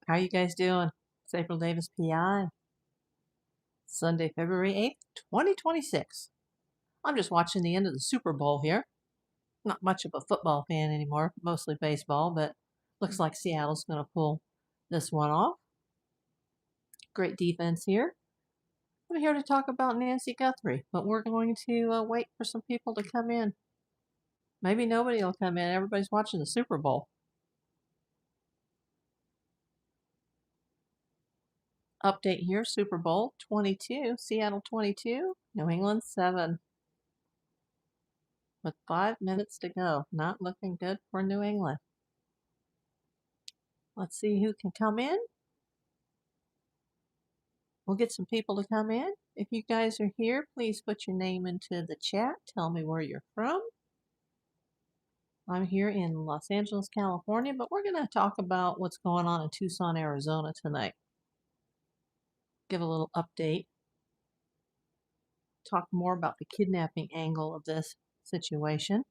How you guys doing? It's April Davis PI. Sunday, February 8th, 2026. I'm just watching the end of the Super Bowl here. Not much of a football fan anymore, mostly baseball, but looks like Seattle's going to pull this one off. Great defense here. I'm here to talk about Nancy Guthrie, but we're going to wait for some people to come in. Maybe nobody will come in. Everybody's watching the Super Bowl. Update here, Super Bowl 22, Seattle 22, New England 7. With 5 minutes to go. Not looking good for New England. Let's see who can come in. We'll get some people to come in. If you guys are here, please put your name into the chat. Tell me where you're from. I'm here in Los Angeles, California, but we're going to talk about what's going on in Tucson, Arizona tonight. Give a little update. Talk more about the kidnapping angle of this situation.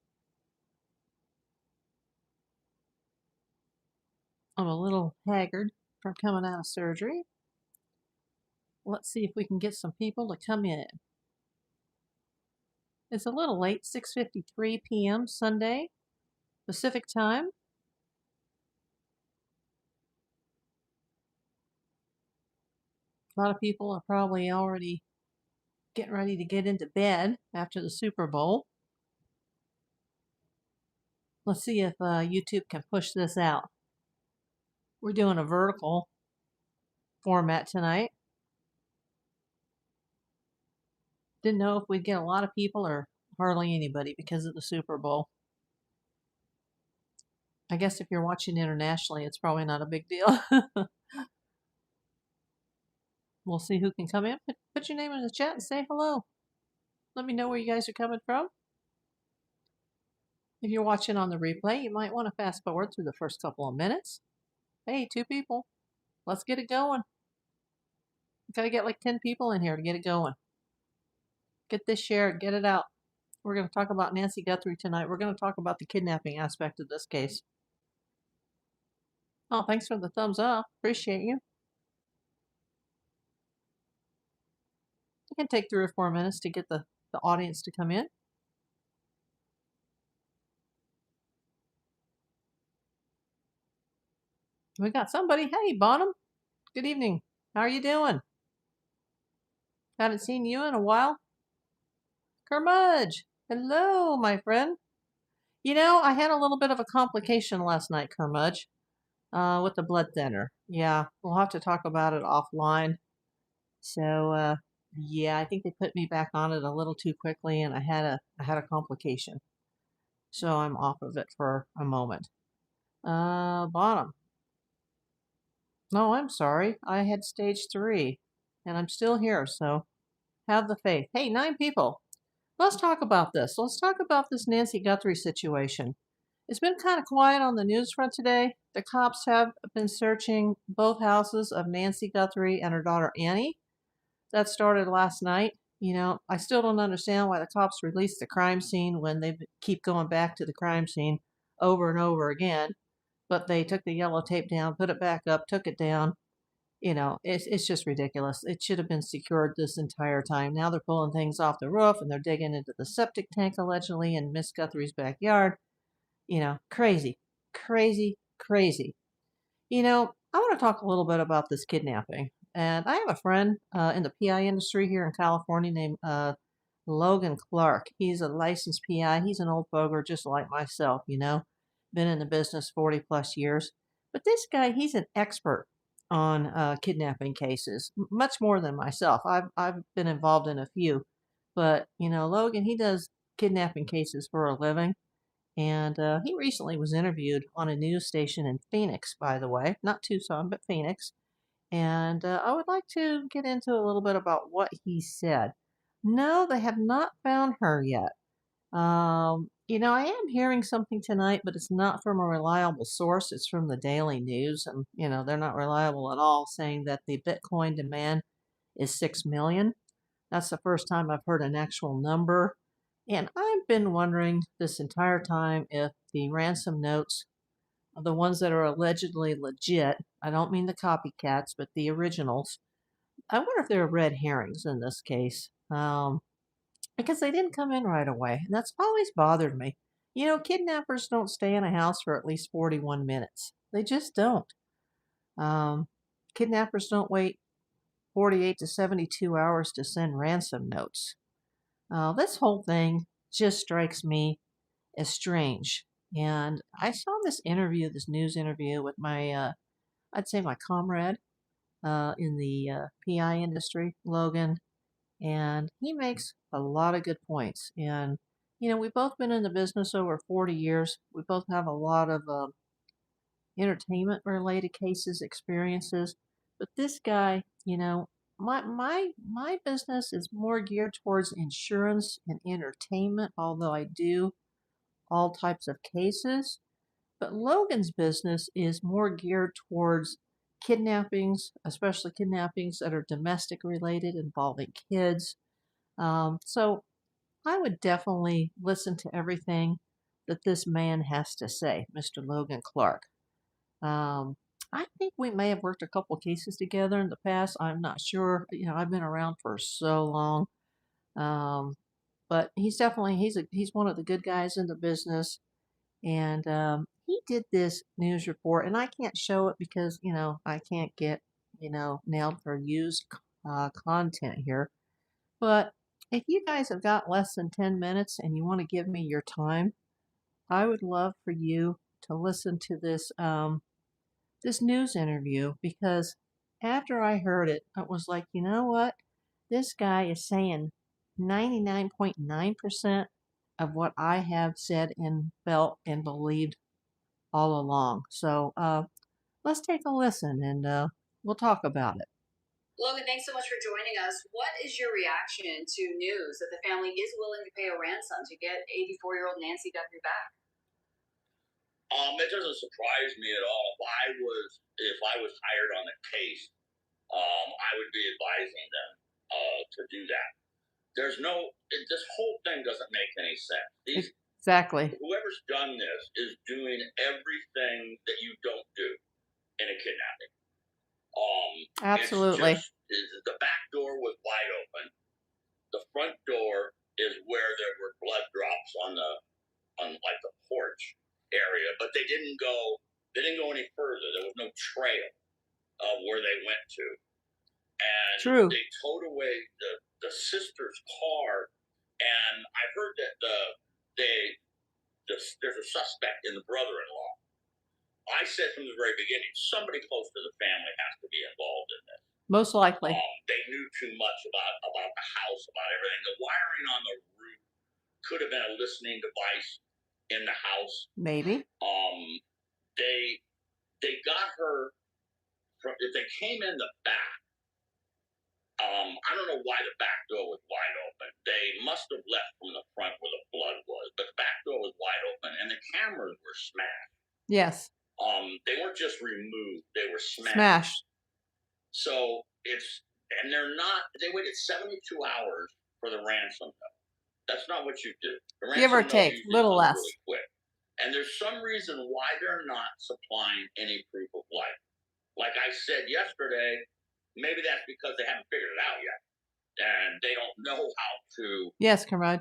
I'm a little haggard from coming out of surgery. Let's see if we can get some people to come in. It's a little late, 6:53 p.m. Sunday, Pacific time. A lot of people are probably already getting ready to get into bed after the Super Bowl. Let's see if YouTube can push this out. We're doing a vertical format tonight. Didn't know if we'd get a lot of people or hardly anybody because of the Super Bowl. I guess if you're watching internationally, it's probably not a big deal. We'll see who can come in. Put your name in the chat and say hello. Let me know where you guys are coming from. If you're watching on the replay, you might want to fast forward through the first couple of minutes. Hey, 2 people. Let's get it going. Gotta get like 10 people in here to get it going. Get this shared, get it out. We're going to talk about Nancy Guthrie tonight. We're going to talk about the kidnapping aspect of this case. Oh, thanks for the thumbs up. Appreciate you. It can take 3 or 4 minutes to get the audience to come in. We got somebody. Hey, Bonham. Good evening. How are you doing? Haven't seen you in a while. Kermudge. Hello, my friend. You know, I had a little bit of a complication last night, Kermudge, with the blood thinner. Yeah, we'll have to talk about it offline. So, yeah, I think they put me back on it a little too quickly, and I had a complication. So I'm off of it for a moment. Bottom. No, I'm sorry. I had stage 3, and I'm still here, so have the faith. Hey, 9 people. Let's talk about this. Let's talk about this Nancy Guthrie situation. It's been kind of quiet on the news front today. The cops have been searching both houses of Nancy Guthrie and her daughter Annie. That started last night. You know, I still don't understand why the cops released the crime scene when they keep going back to the crime scene over and over again. But they took the yellow tape down, put it back up, took it down. You know, it's just ridiculous. It should have been secured this entire time. Now they're pulling things off the roof and they're digging into the septic tank allegedly in Miss Guthrie's backyard. You know, crazy, crazy, crazy. You know, I want to talk a little bit about this kidnapping. And I have a friend in the PI industry here in California named Logan Clark. He's a licensed PI. He's an old foger just like myself, you know. Been in the business 40 plus years. But this guy, he's an expert on kidnapping cases, much more than myself. I've been involved in a few. But, you know, Logan, he does kidnapping cases for a living. And he recently was interviewed on a news station in Phoenix, by the way. Not Tucson, but Phoenix. And I would like to get into a little bit about what he said. No, they have not found her yet. You know, I am hearing something tonight, but it's not from a reliable source. It's from the Daily News. And, you know, they're not reliable at all, saying that the Bitcoin demand is 6 million. That's the first time I've heard an actual number. And I've been wondering this entire time if the ransom notes the ones that are allegedly legit. I don't mean the copycats, but the originals. I wonder if there are red herrings in this case. Because they didn't come in right away. And that's always bothered me. You know, kidnappers don't stay in a house for at least 41 minutes. They just don't. Um, Kidnappers don't wait 48 to 72 hours to send ransom notes. This whole thing just strikes me as strange. And I saw this interview, this news interview with I'd say my comrade in the PI industry, Logan, and he makes a lot of good points. And, you know, we've both been in the business over 40 years. We both have a lot of entertainment related cases, experiences. But this guy, you know, my business is more geared towards insurance and entertainment, although I do all types of cases. But Logan's business is more geared towards kidnappings, especially kidnappings that are domestic related involving kids. So I would definitely listen to everything that this man has to say, Mr. Logan Clark. Um, I think we may have worked a couple cases together in the past. I'm not sure. You know, I've been around for so long. Um, but he's one of the good guys in the business. And he did this news report, and I can't show it because I can't get nailed for used content here. But if you guys have got less than 10 minutes and you want to give me your time, I would love for you to listen to this news interview, because after I heard it, I was like, you know what? This guy is saying 99.9% of what I have said and felt and believed all along. So let's take a listen, and we'll talk about it. Logan, thanks so much for joining us. What is your reaction to news that the family is willing to pay a ransom to get 84-year-old Nancy Guthrie back? It doesn't surprise me at all. If I was hired on the case, I would be advising them to do that. This whole thing doesn't make any sense. Exactly. Whoever's done this is doing everything that you don't do in a kidnapping. Absolutely. The back door was wide open. The front door is where there were blood drops on like the porch area, but they didn't go any further. There was no trail of where they went to. And True. They towed away the sister's car, and I heard that there's a suspect in the brother-in-law. I said from the very beginning, somebody close to the family has to be involved in this. Most likely. They knew too much about the house, about everything. The wiring on the roof could have been a listening device in the house. Maybe. They got her if they came in the back. I don't know why the back door was wide open. They must have left from the front where the blood was, but the back door was wide open, and the cameras were smashed. Yes. They weren't just removed; they were smashed. Smashed. So they waited 72 hours for the ransom note. That's not what you do. The ransom Give or take, little less. Really quick. And there's some reason why they're not supplying any proof of life. Like I said yesterday, maybe that's because they haven't figured it out yet. And they don't know how to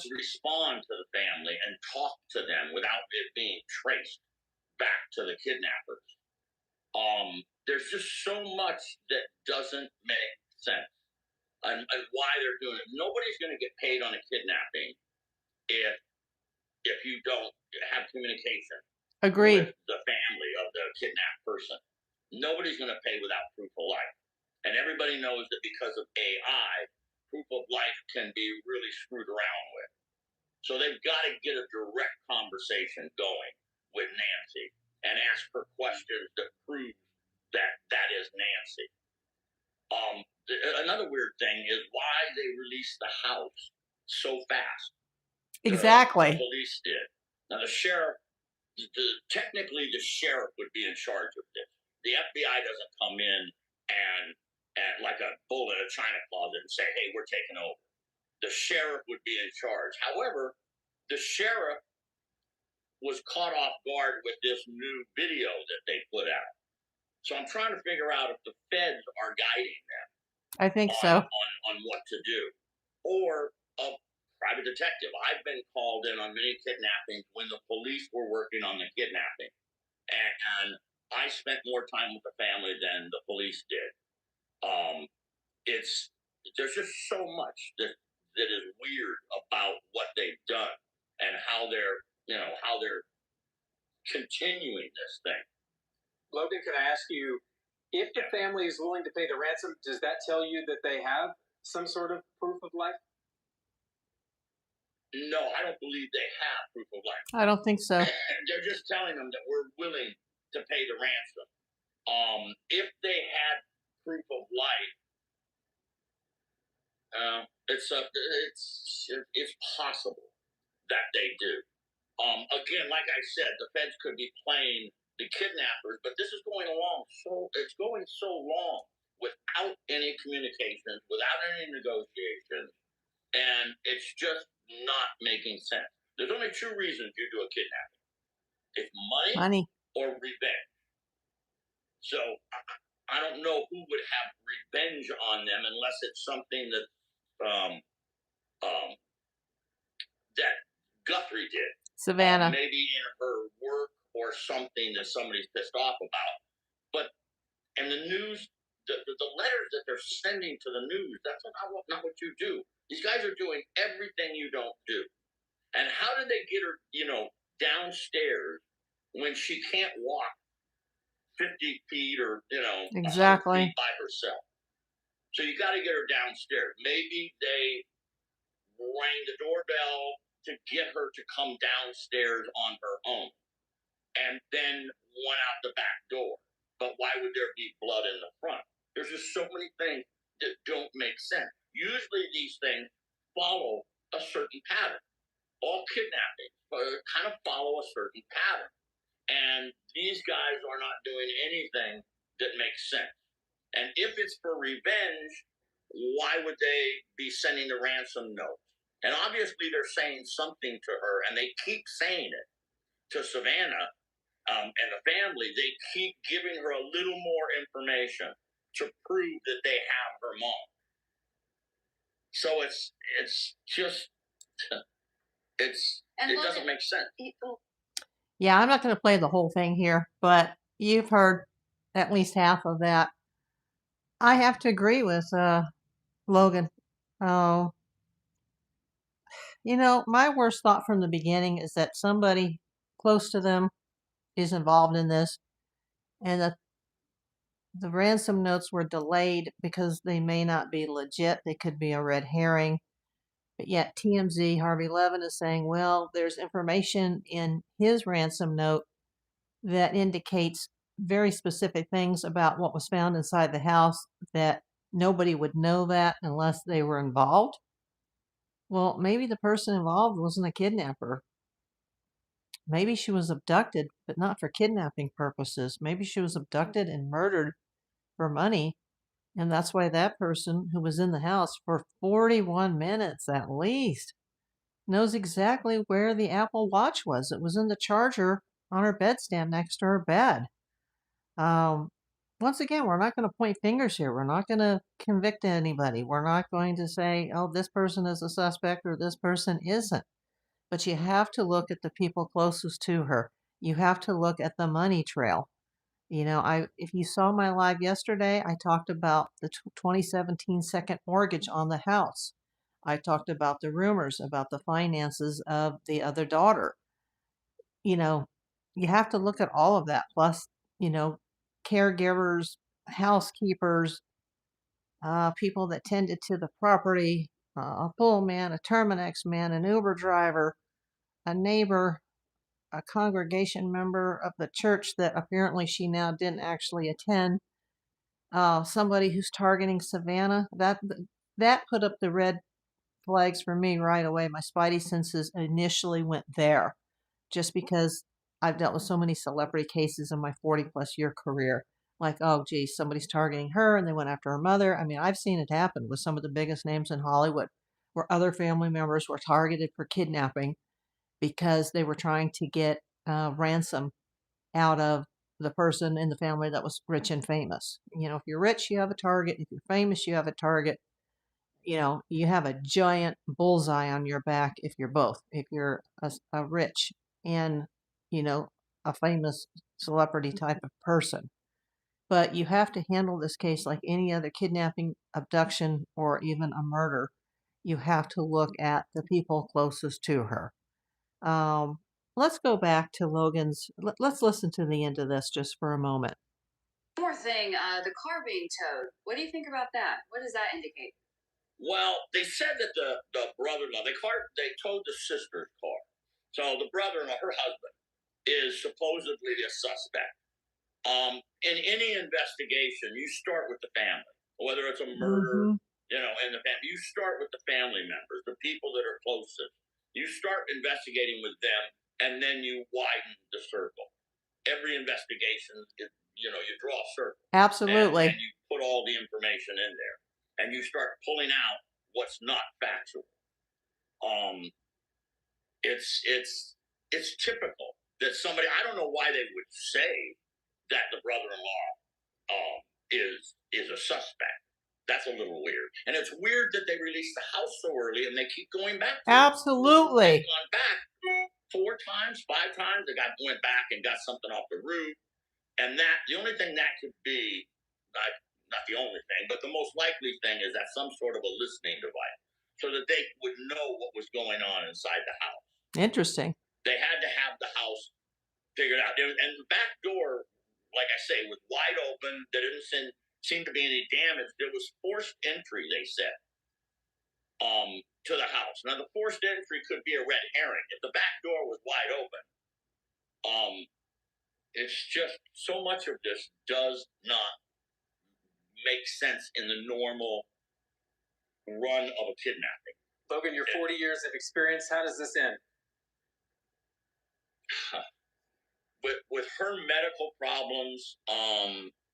respond to the family and talk to them without it being traced back to the kidnappers. There's just so much that doesn't make sense and why they're doing it. Nobody's going to get paid on a kidnapping if you don't have communication Agreed. with the family of the kidnapped person. Nobody's going to pay without proof of life. And everybody knows that because of AI, proof of life can be really screwed around with. So they've got to get a direct conversation going with Nancy and ask her questions that prove that is Nancy. Another weird thing is why they released the house so fast. Exactly. The police did. Now the sheriff, technically the sheriff would be in charge of this. The FBI doesn't come in and like a bull in a china closet and say, hey, we're taking over. The sheriff would be in charge. However, the sheriff was caught off guard with this new video that they put out. So I'm trying to figure out if the feds are guiding them I think on so. what to do, or a private detective. I've been called in on many kidnappings when the police were working on the kidnapping, and I spent more time with the family than the police did. It's There's just so much that is weird about what they've done and how they're continuing this thing. Logan, can I ask you, if the family is willing to pay the ransom, does that tell you that they have some sort of proof of life? No, I don't believe they have proof of life. I don't think so. They're just telling them that we're willing to pay the ransom. If they had proof of life, it's possible that they do. Again, like I said, the feds could be playing the kidnappers, but this is going so long without any communications, without any negotiations, and it's just not making sense. There's only two reasons you do a kidnapping: it's money or revenge. So I don't know who would have revenge on them unless it's something that that Guthrie did. Savannah. Maybe in her work or something that somebody's pissed off about. But and the news, the letters that they're sending to the news, that's not what you do. These guys are doing everything you don't do. And how did they get her, downstairs when she can't walk 50 feet or, Exactly 100 feet by herself? So you got to get her downstairs. Maybe they rang the doorbell to get her to come downstairs on her own and then went out the back door. But why would there be blood in the front? There's just so many things that don't make sense. Usually these things follow a certain pattern. All kidnappings kind of follow a certain pattern. And these guys are not doing anything that makes sense. And if it's for revenge, why would they be sending the ransom note? And obviously they're saying something to her, and they keep saying it to Savannah and the family. They keep giving her a little more information to prove that they have her mom. So it doesn't make sense. Yeah, I'm not going to play the whole thing here, but you've heard at least half of that. I have to agree with Logan. My worst thought from the beginning is that somebody close to them is involved in this, and that the ransom notes were delayed because they may not be legit. They could be a red herring. But yet TMZ, Harvey Levin, is saying, well, there's information in his ransom note that indicates very specific things about what was found inside the house, that nobody would know that unless they were involved. Well, maybe the person involved wasn't a kidnapper. Maybe she was abducted, but not for kidnapping purposes. Maybe she was abducted and murdered for money. And that's why that person who was in the house for 41 minutes at least knows exactly where the Apple Watch was. It was in the charger on her bedstand next to her bed. Once again, we're not going to point fingers here. We're not going to convict anybody. We're not going to say, oh, this person is a suspect or this person isn't. But you have to look at the people closest to her. You have to look at the money trail. If you saw my live yesterday, I talked about the 2017 second mortgage on the house. I talked about the rumors about the finances of the other daughter. You have to look at all of that. Plus, caregivers, housekeepers, people that tended to the property, a pull man, a Terminex man, an Uber driver, a neighbor, a congregation member of the church that apparently she now didn't actually attend, somebody who's targeting Savannah. That put up the red flags for me right away. My spidey senses initially went there, just because I've dealt with so many celebrity cases in my 40-plus year career. Like, oh, geez, somebody's targeting her, and they went after her mother. I mean, I've seen it happen with some of the biggest names in Hollywood, where other family members were targeted for kidnapping because they were trying to get ransom out of the person in the family that was rich and famous. You know, if you're rich, you have a target. If you're famous, you have a target. You know, you have a giant bullseye on your back if you're both. If you're a rich and, you know, a famous celebrity type of person. But you have to handle this case like any other kidnapping, abduction, or even a murder. You have to look at the people closest to her. Um, let's go back to Logan's. Let's listen to the end of this just for a moment. One more thing, the car being towed. What do you think about that? What does that indicate? Well, they said that the brother-in-law they towed the sister's car, so the brother-in-law, her husband, is supposedly the suspect. In any investigation, you start with the family, whether it's a murder, Mm-hmm. you know, in the family. You start with the family members, the people that are closest. You start investigating with them, and then you widen the circle. Every investigation, you know, you draw a circle. Absolutely. And you put all the information in there, and you start pulling out what's not factual. It's typical that somebody, I don't know why they would say that the brother-in-law is a suspect. That's a little weird, and it's weird that they released the house so early and they keep going back to Absolutely. it. They've gone back 4 times, 5 times. The guy went back and got something off the roof, and that the only thing that could be, not the only thing, but the most likely thing is that some sort of a listening device, so that they would know what was going on inside the house. Interesting. They had to have the house figured out. And the back door, like I say, was wide open. There didn't seem to be any damage. There was forced entry, they said, to the house. Now, the forced entry could be a red herring. If the back door was wide open, it's just so much of this does not make sense in the normal run of a kidnapping. Logan, your 40 years of experience, how does this end? With her medical problems,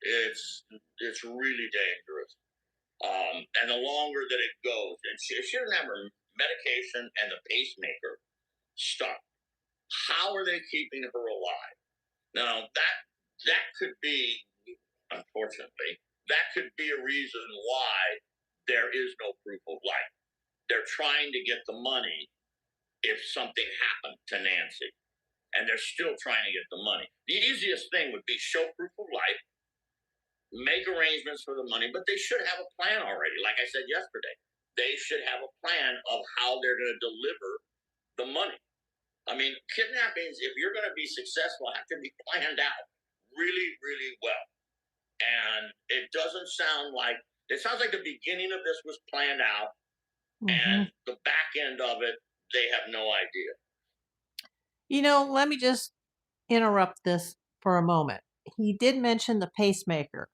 it's really dangerous. And the longer that it goes, and she doesn't have her medication and the pacemaker stuck. How are they keeping her alive? Now that could be, unfortunately, that could be a reason why there is no proof of life. They're trying to get the money if something happened to Nancy, and they're still trying to get the money. The easiest thing would be show proof of life, make arrangements for the money, but they should have a plan already. Like I said yesterday, they should have a plan of how they're going to deliver the money. I mean, kidnappings, if you're going to be successful, have to be planned out really, really well. And it doesn't sound like, it sounds like the beginning of this was planned out, and the back end of it, they have no idea. You know, let me just interrupt this for a moment. He did mention the pacemaker,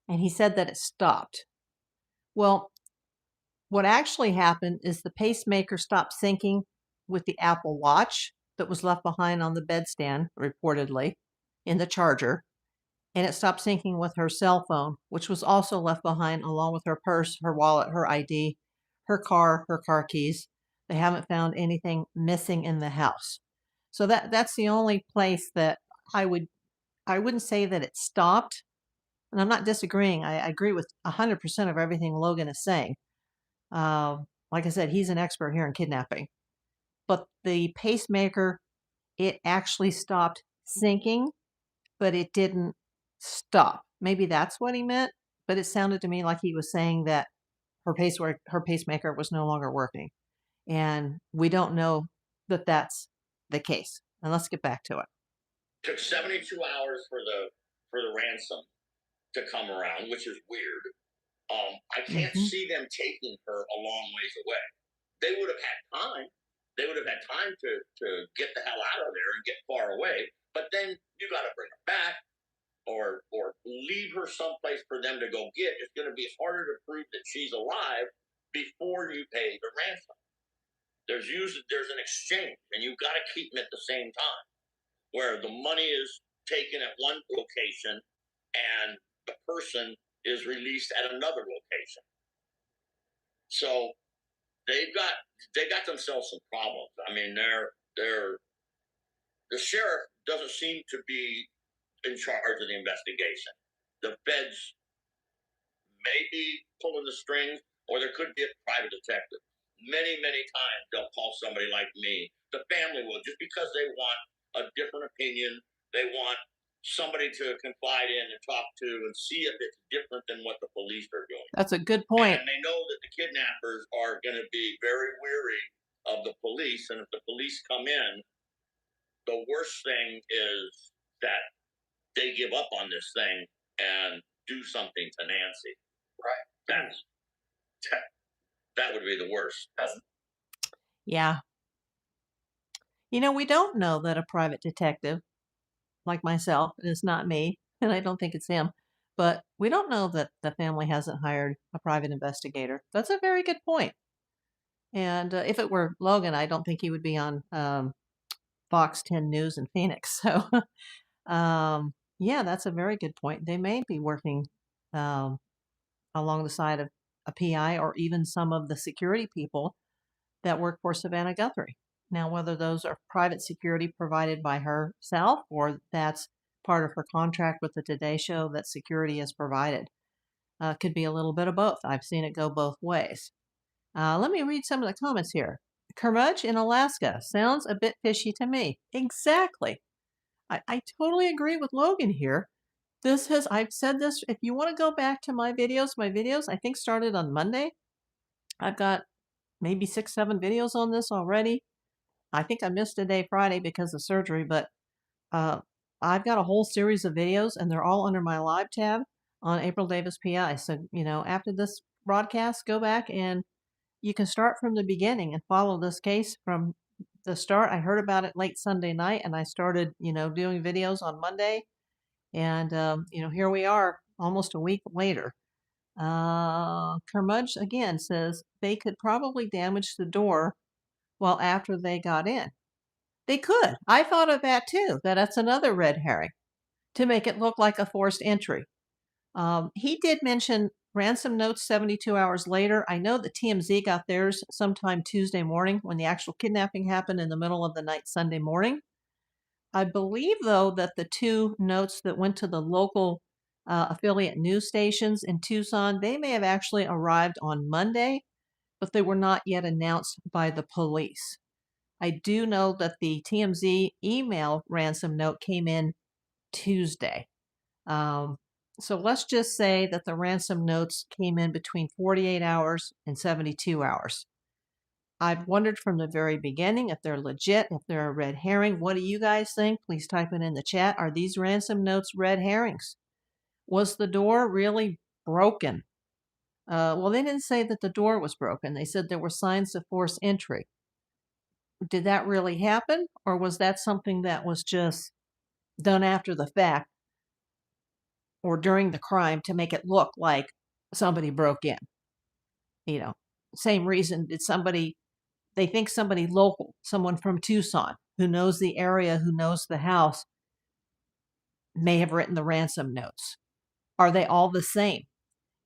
and he said that it stopped. Well, what actually happened is the pacemaker stopped syncing with the Apple Watch that was left behind on the bedstand, reportedly, in the charger. And it stopped syncing with her cell phone, which was also left behind along with her purse, her wallet, her ID, her car keys. They haven't found anything missing in the house. So that's the only place that I wouldn't say that it stopped. And I'm not disagreeing. I agree with 100% of everything Logan is saying. Like I said, he's an expert here in kidnapping. But the pacemaker, it actually stopped syncing, but it didn't stop. Maybe that's what he meant, but it sounded to me like he was saying that her pacemaker was no longer working. And we don't know that that's the case. And let's get back to it. Took 72 hours for the ransom to come around, which is weird. I can't see them taking her a long ways away. They would have had time. They would have had time to get the hell out of there and get far away. But then you got to bring her back or leave her someplace for them to go get. It's going to be harder to prove that she's alive before you pay the ransom. There's an exchange, and you've got to keep them at the same time, where the money is taken at one location and the person is released at another location. So they got themselves some problems. I mean, the sheriff doesn't seem to be in charge of the investigation. The feds may be pulling the strings, or there could be a private detective. Many, many times they'll call somebody like me. The family will, just because they want a different opinion. They want somebody to confide in and talk to and see if it's different than what the police are doing. That's a good point. And they know that the kidnappers are going to be very weary of the police. And if the police come in, the worst thing is that they give up on this thing and do something to Nancy. Right. That would be the worst. Yeah. You know, we don't know that a private detective like myself, and it's not me, and I don't think it's him, but we don't know that the family hasn't hired a private investigator. That's a very good point. And if it were Logan, I don't think he would be on Fox 10 News in Phoenix. So, yeah, that's a very good point. They may be working along the side of a PI or even some of the security people that work for Savannah Guthrie. Now, whether those are private security provided by herself or that's part of her contract with the Today Show that security is provided, could be a little bit of both. I've seen it go both ways. Let me read some of the comments here. Kermudge in Alaska sounds a bit fishy to me. Exactly. I totally agree with Logan here. I've said this, if you want to go back to my videos I think started on Monday. I've got maybe 6, 7 videos on this already. I think I missed a day Friday because of surgery, but I've got a whole series of videos and they're all under my live tab on April Davis PI. So, you know, after this broadcast, go back and you can start from the beginning and follow this case from the start. I heard about it late Sunday night and I started, you know, doing videos on Monday. And, you know, here we are almost a week later. Kermudge again says they could probably damage the door well after they got in. They could. I thought of that too. That's another red herring to make it look like a forced entry. He did mention ransom notes 72 hours later. I know the TMZ got theirs sometime Tuesday morning when the actual kidnapping happened in the middle of the night Sunday morning. I believe, though, that the 2 notes that went to the local affiliate news stations in Tucson, they may have actually arrived on Monday, but they were not yet announced by the police. I do know that the TMZ email ransom note came in Tuesday. So let's just say that the ransom notes came in between 48 hours and 72 hours. I've wondered from the very beginning if they're legit, if they're a red herring. What do you guys think? Please type it in the chat. Are these ransom notes red herrings? Was the door really broken? Well, they didn't say that the door was broken. They said there were signs of forced entry. Did that really happen? Or was that something that was just done after the fact or during the crime to make it look like somebody broke in? You know, same reason they think somebody local, someone from Tucson who knows the area, who knows the house, may have written the ransom notes. Are they all the same?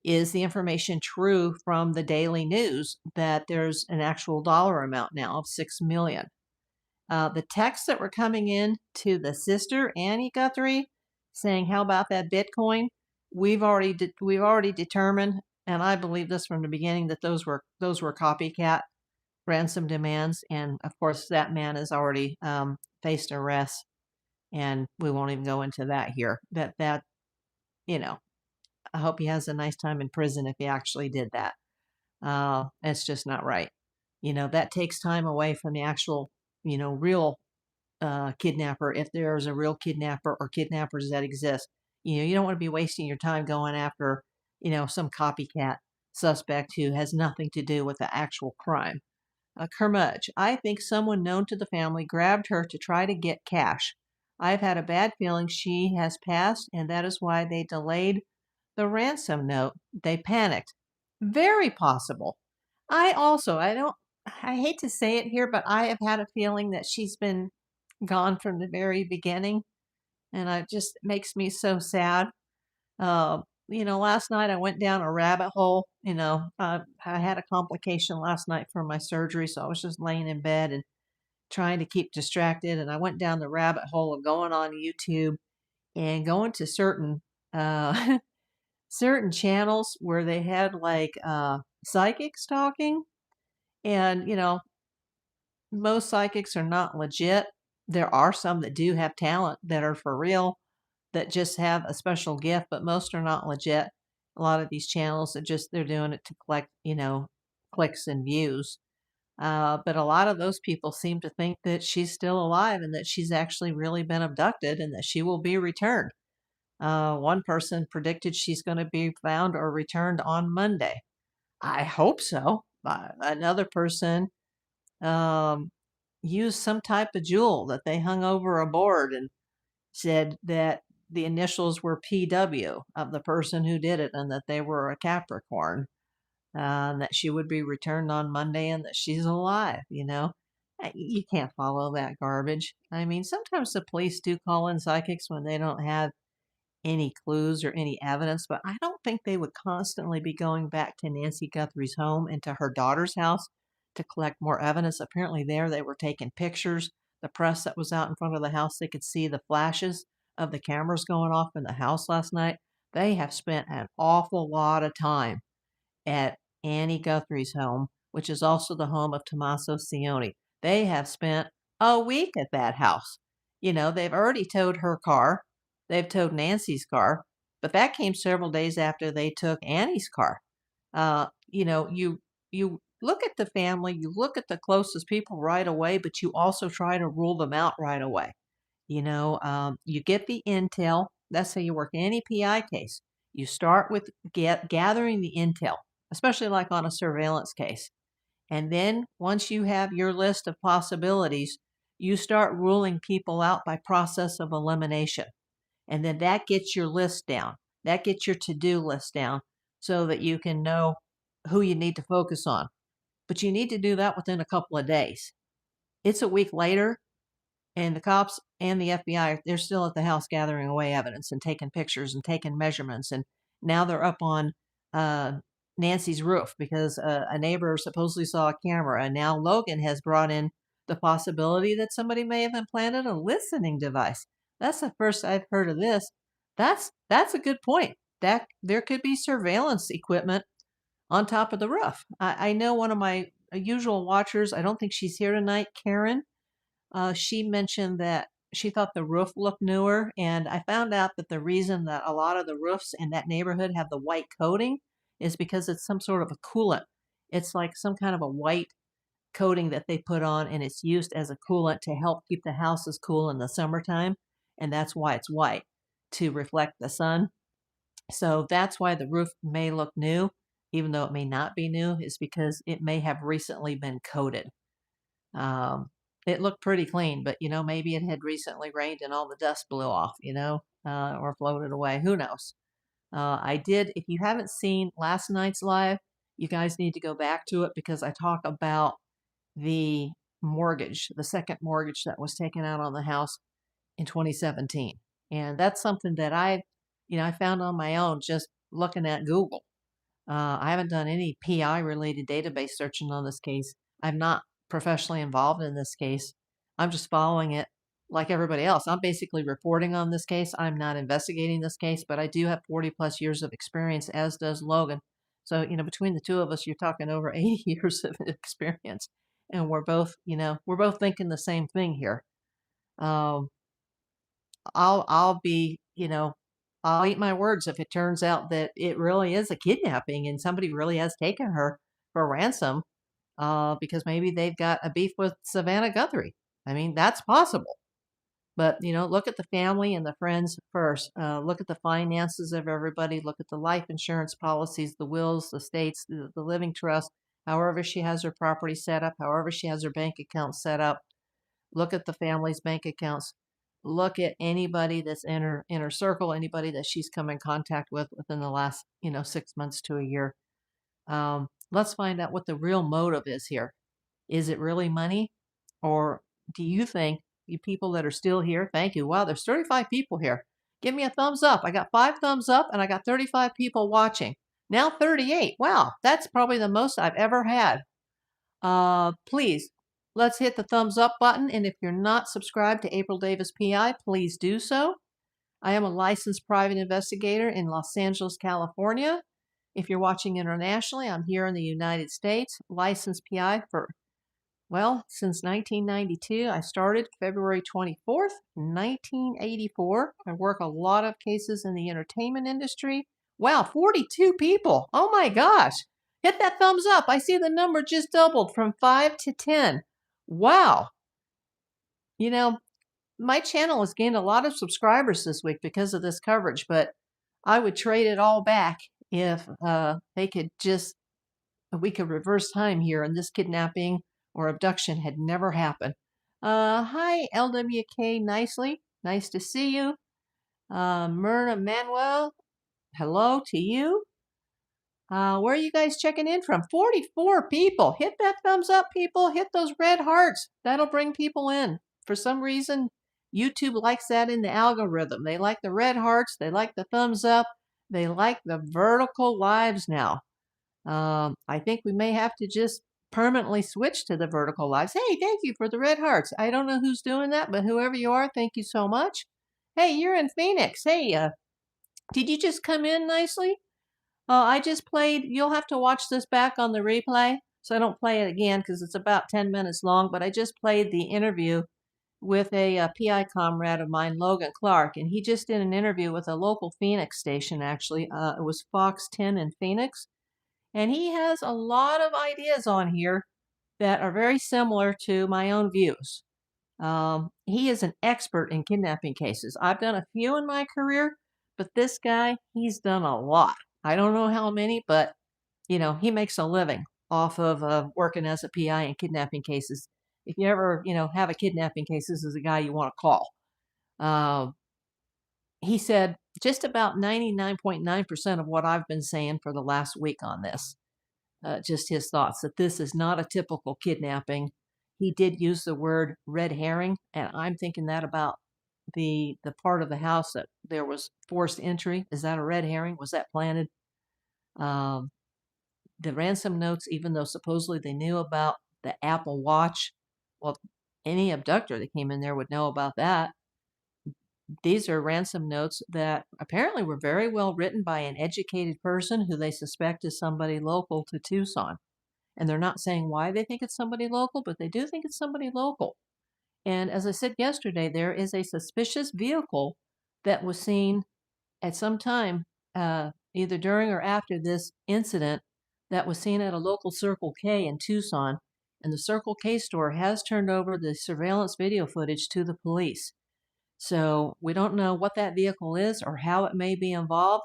Is the information true from the daily news that there's an actual dollar amount now of $6 million? The texts that were coming in to the sister, Annie Guthrie, saying, how about that Bitcoin? We've already determined, and I believe this from the beginning, that those were copycat ransom demands. And of course, that man has already faced arrest, and we won't even go into that here. That you know, I hope he has a nice time in prison if he actually did that. It's just not right. You know, that takes time away from the actual, you know, real kidnapper, if there's a real kidnapper or kidnappers that exist. You know, you don't want to be wasting your time going after, you know, some copycat suspect who has nothing to do with the actual crime. Kermudge, I think someone known to the family grabbed her to try to get cash. I've had a bad feeling she has passed, and that is why they delayed the ransom note. They panicked. Very possible. I hate to say it here, but I have had a feeling that she's been gone from the very beginning, and it just makes me so sad. You know, last night I went down a rabbit hole. You know, I had a complication last night from my surgery, so I was just laying in bed and trying to keep distracted, and I went down the rabbit hole of going on YouTube and going to certain certain channels where they had like psychics talking, and most psychics are not legit. There are some that do have talent that are for real, that just have a special gift, but most are not legit. A lot of these channels are just, they're doing it to collect, clicks and views. But a lot of those people seem to think that she's still alive and that she's actually really been abducted and that she will be returned. One person predicted she's going to be found or returned on Monday. I hope so. Another person used some type of jewel that they hung over a board and said that the initials were PW of the person who did it and that they were a Capricorn, and that she would be returned on Monday and that she's alive. You can't follow that garbage. I mean, sometimes the police do call in psychics when they don't have any clues or any evidence, but I don't think they would constantly be going back to Nancy Guthrie's home and to her daughter's house to collect more evidence. Apparently, there they were taking pictures. The press that was out in front of the house, they could see the flashes of the cameras going off in the house last night. They have spent an awful lot of time at Annie Guthrie's home, which is also the home of Tommaso Cioni. They have spent a week at that house. They've already towed her car. They've towed Nancy's car, but that came several days after they took Annie's car. You look at the family, you look at the closest people right away, but you also try to rule them out right away. You get the intel. That's how you work any PI case. You start with gathering the intel, especially like on a surveillance case. And then once you have your list of possibilities, you start ruling people out by process of elimination. And then that gets your list down. That gets your to-do list down so that you can know who you need to focus on. But you need to do that within a couple of days. It's a week later, and the cops and the FBI, they're still at the house gathering away evidence and taking pictures and taking measurements. And now they're up on Nancy's roof because a neighbor supposedly saw a camera. And now Logan has brought in the possibility that somebody may have implanted a listening device. That's the first I've heard of this. That's a good point. That there could be surveillance equipment on top of the roof. I know one of my usual watchers, I don't think she's here tonight, Karen. She mentioned that she thought the roof looked newer, and I found out that the reason that a lot of the roofs in that neighborhood have the white coating is because it's some sort of a coolant. It's like some kind of a white coating that they put on, and it's used as a coolant to help keep the houses cool in the summertime, and that's why it's white, to reflect the sun. So that's why the roof may look new, even though it may not be new, is because it may have recently been coated. It looked pretty clean, but maybe it had recently rained and all the dust blew off, or floated away. Who knows? If you haven't seen last night's live, you guys need to go back to it because I talk about the mortgage, the second mortgage that was taken out on the house in 2017. And that's something that I found on my own just looking at Google. I haven't done any PI related database searching on this case. I'm not professionally involved in this case. I'm just following it like everybody else. I'm basically reporting on this case. I'm not investigating this case, but I do have 40 plus years of experience, as does Logan. So, between the two of us, you're talking over 80 years of experience. And we're both thinking the same thing here. I'll be, I'll eat my words if it turns out that it really is a kidnapping and somebody really has taken her for ransom, because maybe they've got a beef with Savannah Guthrie. I mean, that's possible. But, look at the family and the friends first. Look at the finances of everybody. Look at the life insurance policies, the wills, the estates, the living trust, however she has her property set up, however she has her bank account set up. Look at the family's bank accounts. Look at anybody that's in her circle, anybody that she's come in contact with within the last, 6 months to a year. Let's find out what the real motive is here. Is it really money? Or do you think you people that are still here, thank you. Wow, there's 35 people here. Give me a thumbs up. I got 5 thumbs up and I got 35 people watching. Now 38. Wow, that's probably the most I've ever had. Please let's hit the thumbs up button. And if you're not subscribed to April Davis PI, please do so. I am a licensed private investigator in Los Angeles, California. If you're watching internationally, I'm here in the United States, licensed PI for, well, since 1992. I started February 24th, 1984. I work a lot of cases in the entertainment industry. Wow, 42 people. Oh my gosh. Hit that thumbs up. I see the number just doubled from 5 to 10. Wow. You know, my channel has gained a lot of subscribers this week because of this coverage, but I would trade it all back if they could just, we could reverse time here and this kidnapping or abduction had never happened. Hi, LWK Nicely. Nice to see you. Myrna Manuel, hello to you. Where are you guys checking in from? 44 people. Hit that thumbs up, people. Hit those red hearts. That'll bring people in. For some reason, YouTube likes that in the algorithm. They like the red hearts. They like the thumbs up. They like the vertical lives now. I think we may have to just permanently switch to the vertical lives. Hey, thank you for the red hearts. I don't know who's doing that, but whoever you are, thank you so much. Hey, you're in Phoenix. Hey, did you just come in nicely? I just played, you'll have to watch this back on the replay, so I don't play it again because it's about 10 minutes long, but I just played the interview with a PI comrade of mine, Logan Clark, and he just did an interview with a local Phoenix station, actually. It was Fox 10 in Phoenix, and he has a lot of ideas on here that are very similar to my own views. He is an expert in kidnapping cases. I've done a few in my career, but this guy, he's done a lot. I don't know how many, but, you know, he makes a living off of working as a PI in kidnapping cases. If you ever, you know, have a kidnapping case, this is the guy you want to call. He said just about 99.9% of what I've been saying for the last week on this. Just his thoughts that this is not a typical kidnapping. He did use the word red herring, and I'm thinking that about the part of the house that there was forced entry. Is that a red herring? Was that planted? The ransom notes, even though supposedly they knew about the Apple Watch, well, any abductor that came in there would know about that. These are ransom notes that apparently were very well written by an educated person who they suspect is somebody local to Tucson. And they're not saying why they think it's somebody local, but they do think it's somebody local. And as I said yesterday, there is a suspicious vehicle that was seen at some time, either during or after this incident, that was seen at a local Circle K in Tucson. And the Circle K store has turned over the surveillance video footage to the police. So we don't know what that vehicle is or how it may be involved.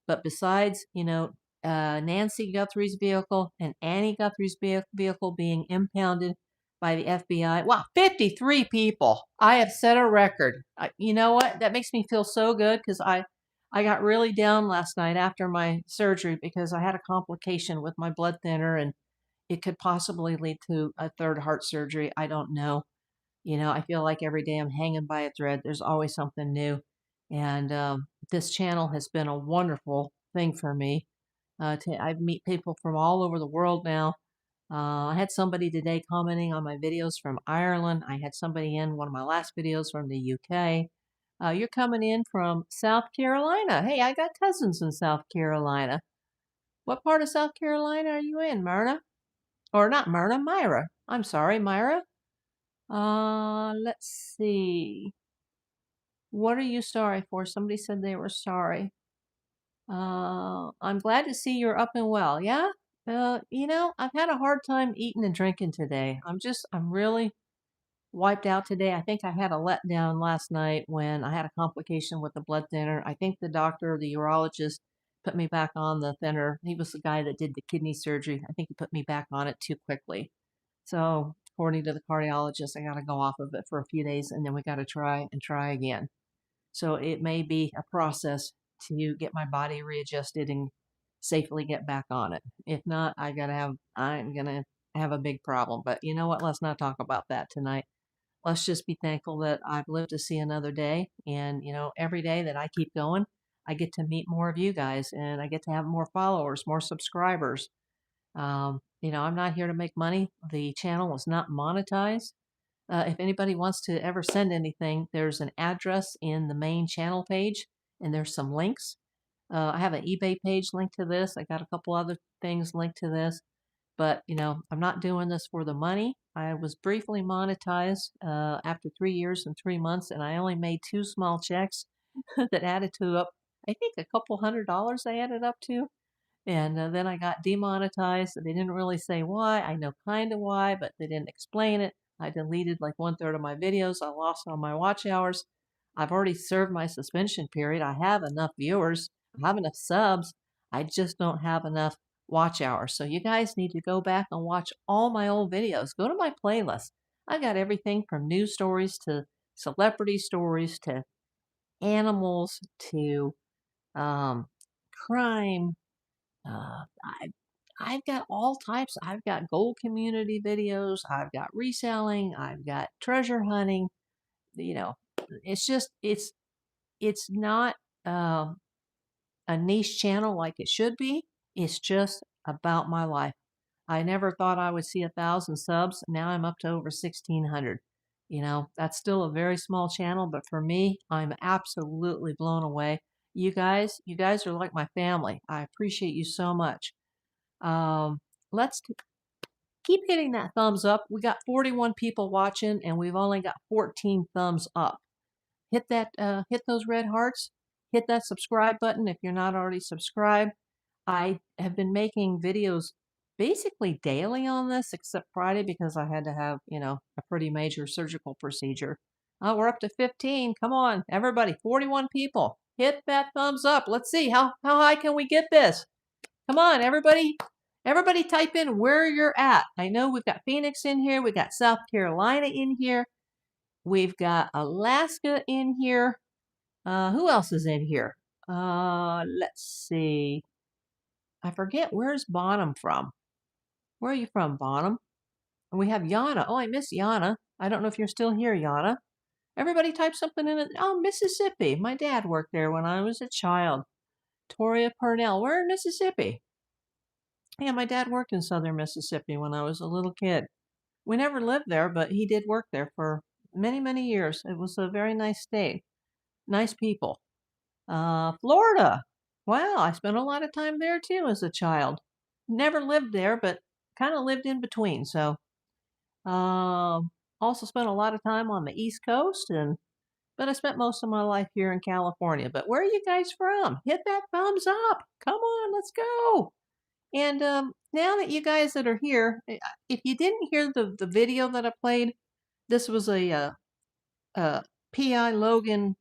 But besides, you know, Nancy Guthrie's vehicle and Annie Guthrie's vehicle being impounded by the FBI. Wow, 53 people. I have set a record. You know what? That makes me feel so good because I got really down last night after my surgery because I had a complication with my blood thinner and it could possibly lead to a third heart surgery. I don't know. You know, I feel like every day I'm hanging by a thread. There's always something new. And this channel has been a wonderful thing for me. I meet people from all over the world now. I had somebody today commenting on my videos from Ireland. I had somebody in one of my last videos from the UK. You're coming in from South Carolina. Hey, I got cousins in South Carolina. What part of South Carolina are you in, Myrna? Or not Myrna, Myra. I'm sorry, Myra. Let's see. What are you sorry for? Somebody said they were sorry. I'm glad to see you're up and well. Yeah? You know, I've had a hard time eating and drinking today. I'm really wiped out today. I think I had a letdown last night when I had a complication with the blood thinner. I think the doctor, the urologist, put me back on the thinner. He was the guy that did the kidney surgery. I think he put me back on it too quickly. So, according to the cardiologist, I got to go off of it for a few days and then we got to try and try again. So, it may be a process to get my body readjusted and safely get back on it. If not, I'm going to have a big problem. But you know what? Let's not talk about that tonight. Let's just be thankful that I've lived to see another day. And, you know, every day that I keep going, I get to meet more of you guys and I get to have more followers, more subscribers. I'm not here to make money. The channel is not monetized. If anybody wants to ever send anything, there's an address in the main channel page, and there's some links. I have an eBay page linked to this. I got a couple other things linked to this. But, I'm not doing this for the money. I was briefly monetized after 3 years and 3 months, and I only made 2 small checks that added to up, I think a couple $100 I added up to. And then I got demonetized. They didn't really say why. I know kind of why, but they didn't explain it. I deleted like 1/3 of my videos. I lost all my watch hours. I've already served my suspension period. I have enough viewers. I have enough subs. I just don't have enough watch hours. So you guys need to go back and watch all my old videos. Go to my playlist. I got everything from news stories to celebrity stories to animals to um, crime. I've got all types. I've got gold community videos. I've got reselling. I've got treasure hunting. You know, it's just it's not a niche channel like it should be. It's just about my life. I never thought I would see 1,000 subs. Now I'm up to over 1,600. That's still a very small channel, but for me, I'm absolutely blown away. You guys are like my family. I appreciate you so much. Let's keep hitting that thumbs up. We got 41 people watching, and we've only got 14 thumbs up. Hit those red hearts. Hit that subscribe button if you're not already subscribed. I have been making videos basically daily on this, except Friday because I had to have, a pretty major surgical procedure. We're up to 15. Come on, everybody, 41 people. Hit that thumbs up. Let's see how high can we get this. Come on, everybody. Everybody type in where you're at. I know we've got Phoenix in here. We've got South Carolina in here. We've got Alaska in here. Who else is in here? Let's see. I forget, where's Bonham from? Where are you from, Bonham? And we have Yana. Oh, I miss Yana. I don't know if you're still here, Yana. Everybody type something in it. Oh, Mississippi. My dad worked there when I was a child. Toria Purnell. Where in Mississippi? Yeah, my dad worked in southern Mississippi when I was a little kid. We never lived there, but he did work there for many, many years. It was a very nice state. Nice people. Florida. Wow, I spent a lot of time there too as a child. Never lived there, but kind of lived in between. So, also spent a lot of time on the East Coast, but I spent most of my life here in California. But where are you guys from? Hit that thumbs up. Come on, let's go. And now that you guys that are here, if you didn't hear the video that I played, this was a PI Logan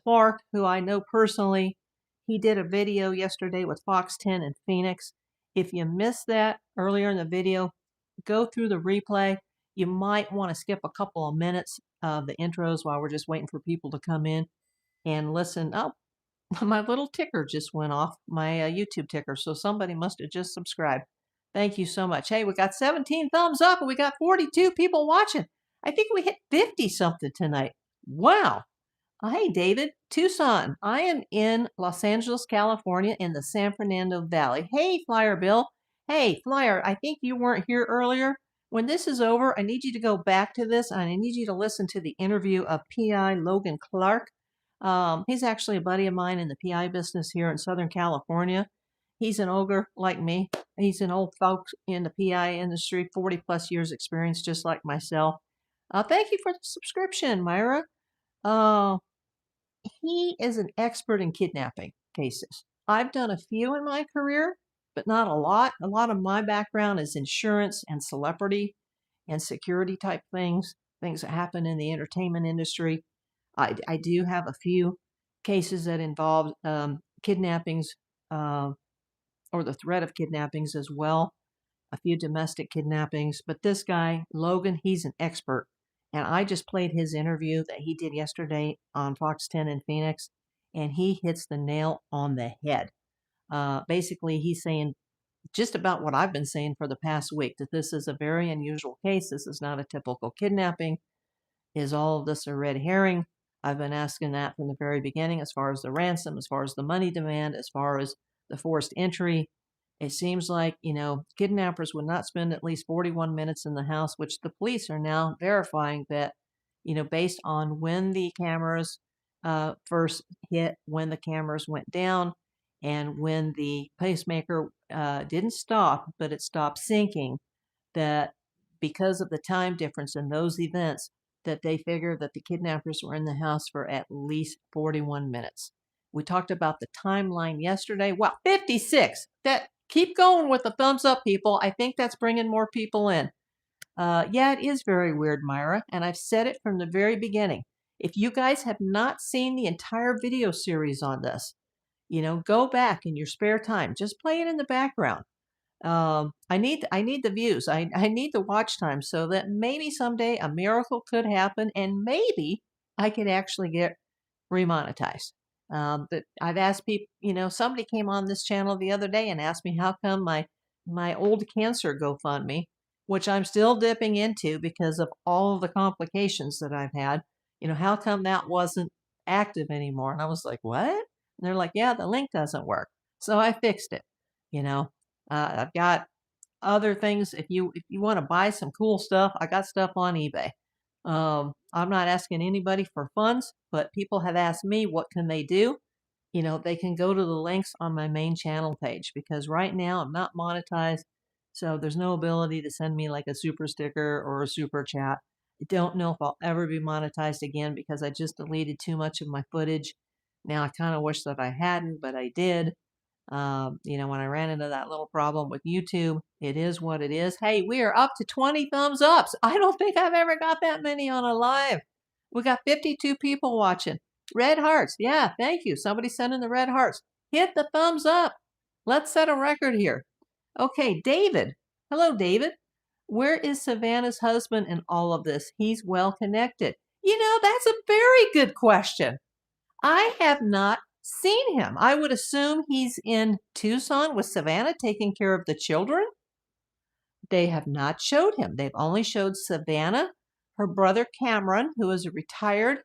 Clark, who I know personally. He did a video yesterday with Fox 10 in Phoenix. If you missed that earlier in the video, go through the replay. You might want to skip a couple of minutes of the intros while we're just waiting for people to come in and listen. Oh, my little ticker just went off, my YouTube ticker, so somebody must have just subscribed. Thank you so much. Hey, we got 17 thumbs up and we got 42 people watching. I think we hit 50 something tonight. Wow. Hey, David, Tucson. I am in Los Angeles, California, in the San Fernando Valley. Hey, Flyer Bill. Hey, Flyer, I think you weren't here earlier. When this is over, I need you to go back to this, and I need you to listen to the interview of PI Logan Clark. He's actually a buddy of mine in the PI business here in Southern California. He's an ogre like me. He's an old folks in the PI industry, 40 plus years experience, just like myself. Thank you for the subscription, Myra. He is an expert in kidnapping cases. I've done a few in my career, but not a lot. A lot of my background is insurance and celebrity and security type things that happen in the entertainment industry. I do have a few cases that involve kidnappings or the threat of kidnappings as well, a few domestic kidnappings. But this guy, Logan, he's an expert. And I just played his interview that he did yesterday on Fox 10 in Phoenix, and he hits the nail on the head. Basically, he's saying just about what I've been saying for the past week, that this is a very unusual case. This is not a typical kidnapping. Is all of this a red herring? I've been asking that from the very beginning, as far as the ransom, as far as the money demand, as far as the forced entry. It seems like, kidnappers would not spend at least 41 minutes in the house, which the police are now verifying that, based on when the cameras first hit, when the cameras went down, and when the pacemaker didn't stop, but it stopped syncing, that because of the time difference in those events, that they figure that the kidnappers were in the house for at least 41 minutes. We talked about the timeline yesterday. Wow, 56. That keep going with the thumbs up, people. I think that's bringing more people in. Yeah, it is very weird, Myra, and I've said it from the very beginning. If you guys have not seen the entire video series on this, go back in your spare time. Just play it in the background. I need the views. I need the watch time so that maybe someday a miracle could happen and maybe I could actually get remonetized. That I've asked people, somebody came on this channel the other day and asked me how come my old cancer GoFundMe, which I'm still dipping into because of all of the complications that I've had, how come that wasn't active anymore? And I was like, what? And they're like, yeah, the link doesn't work. So I fixed it. I've got other things. If you want to buy some cool stuff, I got stuff on eBay. I'm not asking anybody for funds, but people have asked me what can they do. They can go to the links on my main channel page because right now I'm not monetized, so there's no ability to send me like a super sticker or a super chat. I don't know if I'll ever be monetized again because I just deleted too much of my footage. Now I kind of wish that I hadn't, but I did. When I ran into that little problem with YouTube, it is what it is. Hey, we are up to 20 thumbs ups. I don't think I've ever got that many on a live. We got 52 people watching. Red hearts. Yeah, thank you. Somebody sent in the red hearts. Hit the thumbs up. Let's set a record here. Okay, David. Hello, David. Where is Savannah's husband in all of this? He's well connected. That's a very good question. I have not seen him. I would assume he's in Tucson with Savannah taking care of the children. They have not showed him. They've only showed Savannah, her brother Cameron, who is a retired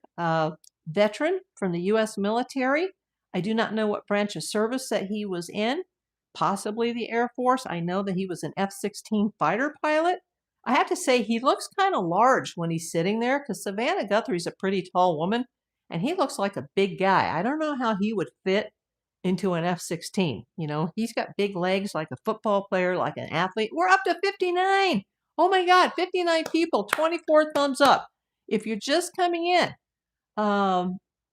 veteran from the U.S. military. I do not know what branch of service that he was in, possibly the Air Force. I know that he was an F-16 fighter pilot. I have to say he looks kind of large when he's sitting there because Savannah Guthrie's a pretty tall woman. And he looks like a big guy. I don't know how he would fit into an F-16. He's got big legs like a football player, like an athlete. We're up to 59. Oh my God, 59 people, 24 thumbs up. If you're just coming in,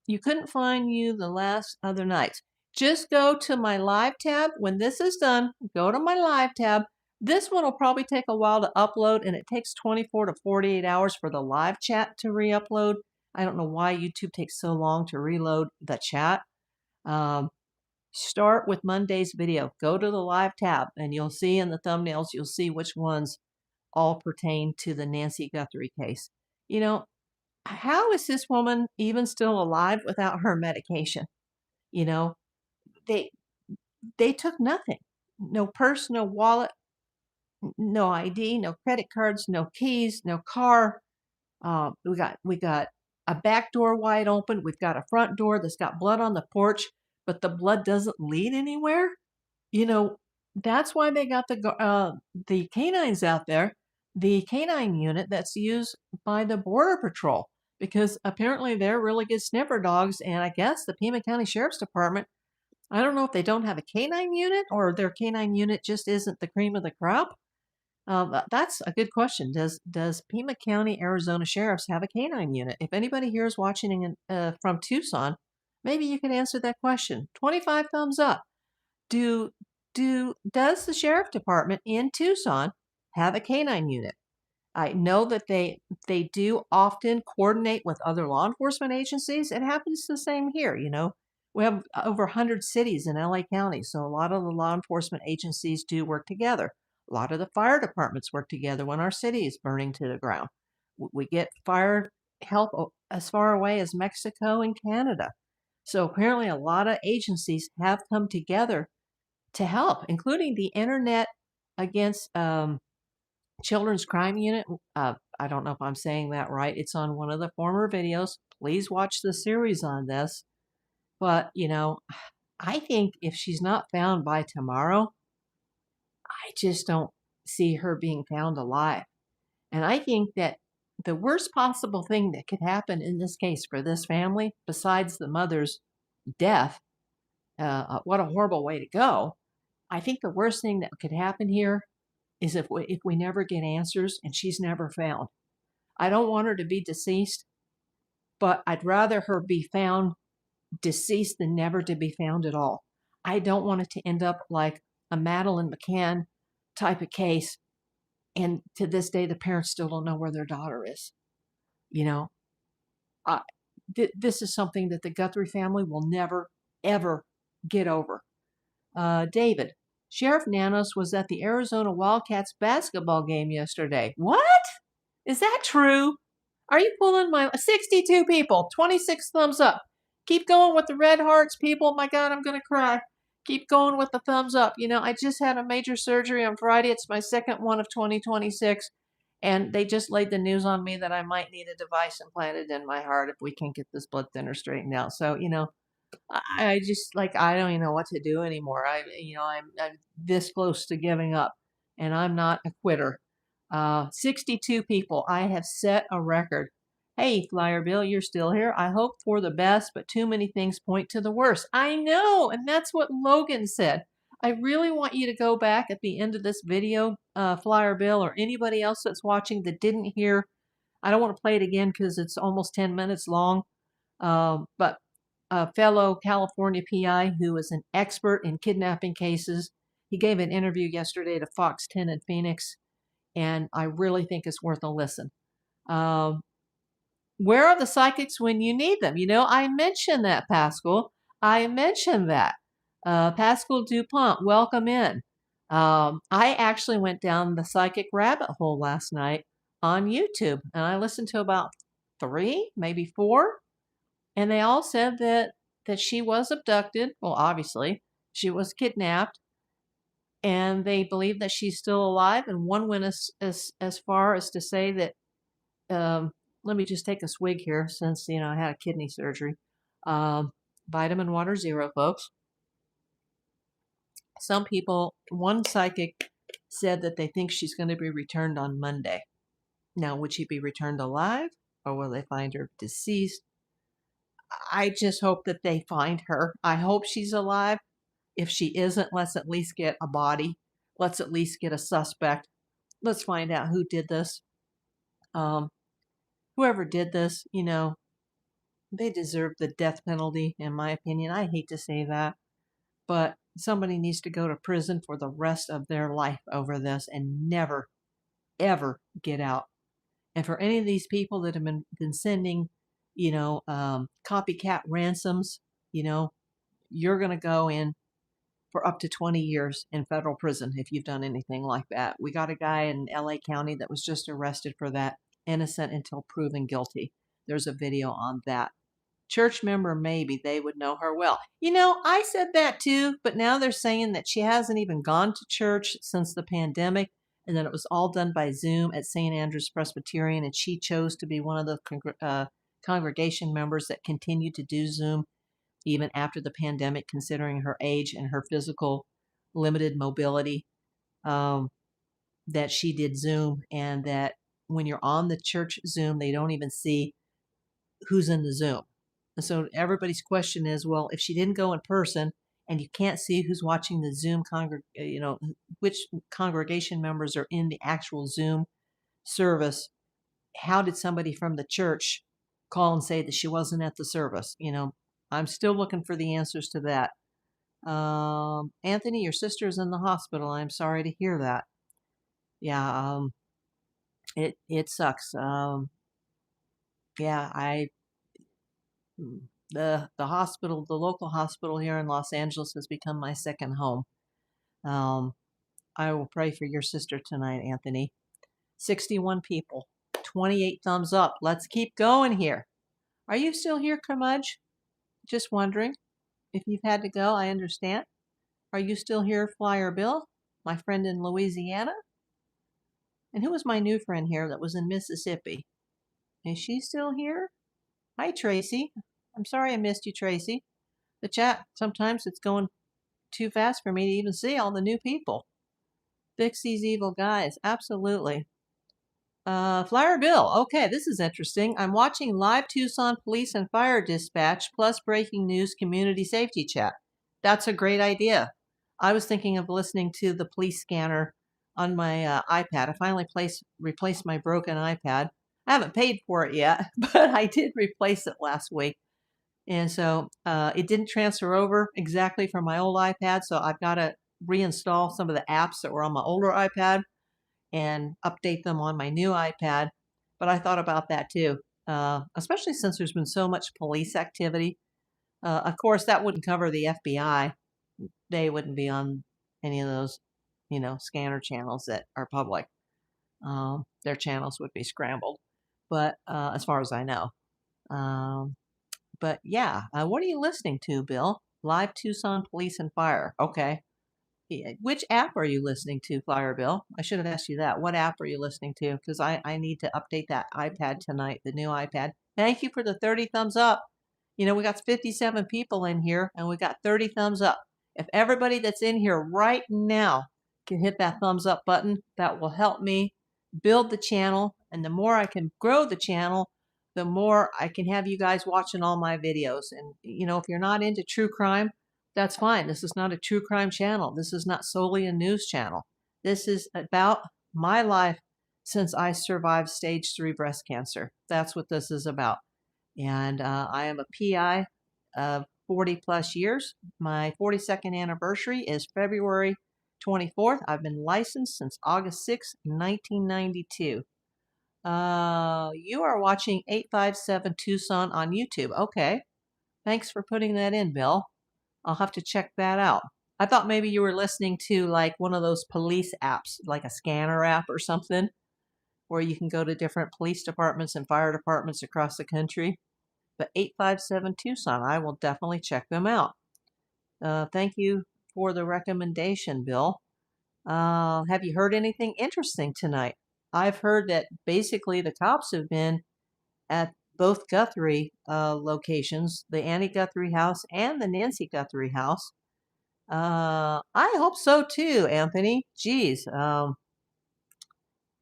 you couldn't find you the last other nights. Just go to my live tab. When this is done, go to my live tab. This one will probably take a while to upload, and it takes 24 to 48 hours for the live chat to re-upload. I don't know why YouTube takes so long to reload the chat. Start with Monday's video. Go to the live tab and you'll see in the thumbnails, you'll see which ones all pertain to the Nancy Guthrie case. How is this woman even still alive without her medication? They took nothing. No purse, no wallet, no ID, no credit cards, no keys, no car. We got a back door wide open. We've got a front door that's got blood on the porch, but the blood doesn't lead anywhere. That's why they got the canines out there, the canine unit that's used by the Border Patrol, because apparently they're really good sniffer dogs. And I guess the Pima County Sheriff's Department, I don't know if they don't have a canine unit or their canine unit just isn't the cream of the crop. That's a good question. Does Pima County, Arizona Sheriffs have a canine unit? If anybody here is watching from Tucson, maybe you can answer that question. 25 thumbs up. Does the Sheriff Department in Tucson have a canine unit? I know that they do often coordinate with other law enforcement agencies. It happens the same here, We have over 100 cities in LA County, so a lot of the law enforcement agencies do work together. A lot of the fire departments work together when our city is burning to the ground. We get fire help as far away as Mexico and Canada. So apparently a lot of agencies have come together to help, including the Internet Against Children's Crime Unit. I don't know if I'm saying that right. It's on one of the former videos. Please watch the series on this. But, I think if she's not found by tomorrow, I just don't see her being found alive. And I think that the worst possible thing that could happen in this case for this family, besides the mother's death, what a horrible way to go. I think the worst thing that could happen here is if we never get answers and she's never found. I don't want her to be deceased, but I'd rather her be found deceased than never to be found at all. I don't want it to end up like a Madeline McCann type of case, and to this day the parents still don't know where their daughter is. You know, this is something that the Guthrie family will never, ever get over. David, Sheriff Nanos was at the Arizona Wildcats basketball game yesterday. What? Is that true? Are you pulling my 62 people, 26 thumbs up. Keep going with the red hearts, people. My God, I'm going to cry. Keep going with the thumbs up. You know, I just had a major surgery on Friday. It's my second one of 2026. And they just laid the news on me that I might need a device implanted in my heart if we can't get this blood thinner straightened out. So, you know, I just I don't even know what to do anymore. I'm this close to giving up, and I'm not a quitter. 62 people. I have set a record. Hey, Flyer Bill, you're still here. I hope for the best, but too many things point to the worst. I know, and that's what Logan said. I really want you to go back at the end of this video, Flyer Bill, or anybody else that's watching that didn't hear. I don't want to play it again because it's almost 10 minutes long. But a fellow California PI who is an expert in kidnapping cases, he gave an interview yesterday to Fox 10 in Phoenix, and I really think it's worth a listen. Where are the psychics when you need them? You know, I mentioned that, Pascal. I mentioned that. Pascal DuPont, welcome in. I actually went down the psychic rabbit hole last night on YouTube, and I listened to about 3, maybe 4, and they all said that she was abducted. Well, obviously, she was kidnapped, and they believe that she's still alive. And one went as far as to say that, let me just take a swig here since, you know, I had a kidney surgery. Vitamin water zero, folks. Some people, one psychic said that they think she's going to be returned on Monday. Now, would she be returned alive, or will they find her deceased? I just hope that they find her. I hope she's alive. If she isn't, let's at least get a body. Let's at least get a suspect. Let's find out who did this. Whoever did this, you know, they deserve the death penalty, in my opinion. I hate to say that, but somebody needs to go to prison for the rest of their life over this and never, ever get out. And for any of these people that have been sending, you know, copycat ransoms, you know, you're going to go in for up to 20 years in federal prison if you've done anything like that. We got a guy in LA County that was just arrested for that, innocent until proven guilty. There's a video on that. Church member, maybe they would know her well. You know, I said that too, but now they're saying that she hasn't even gone to church since the pandemic, and that it was all done by Zoom at St. Andrew's Presbyterian, and she chose to be one of the congregation members that continued to do Zoom even after the pandemic, considering her age and her physical limited mobility, that she did Zoom, and that when you're on the church Zoom, they don't even see who's in the Zoom. And so everybody's question is, well, if she didn't go in person and you can't see who's watching the Zoom, you know, which congregation members are in the actual Zoom service, how did somebody from the church call and say that she wasn't at the service? You know, I'm still looking for the answers to that. Anthony, your sister's in the hospital. I'm sorry to hear that. Yeah, it sucks. Yeah, the hospital, the local hospital here in Los Angeles has become my second home. I will pray for your sister tonight, Anthony. 61 people, 28 thumbs up. Let's keep going here. Are you still here, Curmudge? Just wondering. If you've had to go, I understand. Are you still here, Flyer Bill, my friend in Louisiana? And who was my new friend here that was in Mississippi? Is she still here? Hi, Tracy. I'm sorry I missed you, Tracy. The chat, sometimes it's going too fast for me to even see all the new people. Fix these evil guys. Absolutely. Flyer Bill. Okay, this is interesting. I'm watching live Tucson police and fire dispatch plus breaking news community safety chat. That's a great idea. I was thinking of listening to the police scanner on my iPad. I finally replaced my broken iPad. I haven't paid for it yet, but I did replace it last week. And so it didn't transfer over exactly from my old iPad, so I've got to reinstall some of the apps that were on my older iPad and update them on my new iPad. But I thought about that too, especially since there's been so much police activity. Of course, that wouldn't cover the FBI. They wouldn't be on any of those, scanner channels that are public. Their channels would be scrambled. But as far as I know. But yeah, what are you listening to, Bill? Live Tucson Police and Fire. Okay. Which app are you listening to, Flyer Bill? I should have asked you that. What app are you listening to? Because I need to update that iPad tonight, the new iPad. Thank you for the 30 thumbs up. We got 57 people in here, and we got 30 thumbs up. If everybody that's in here right now can hit that thumbs up button, that will help me build the channel. And the more I can grow the channel, the more I can have you guys watching all my videos. And, if you're not into true crime, that's fine. This is not a true crime channel. This is not solely a news channel. This is about my life since I survived stage 3 breast cancer. That's what this is about. And I am a PI of 40 plus years. My 42nd anniversary is February 24th. I've been licensed since August 6, 1992. You are watching 857 Tucson on YouTube. Okay. Thanks for putting that in, Bill. I'll have to check that out. I thought maybe you were listening to like one of those police apps, like a scanner app or something, where you can go to different police departments and fire departments across the country. But 857 Tucson, I will definitely check them out. Thank you for the recommendation, Bill. Have you heard anything interesting tonight? I've heard that basically the cops have been at both Guthrie locations, the Annie Guthrie house and the Nancy Guthrie house. I hope so too, Anthony. Geez,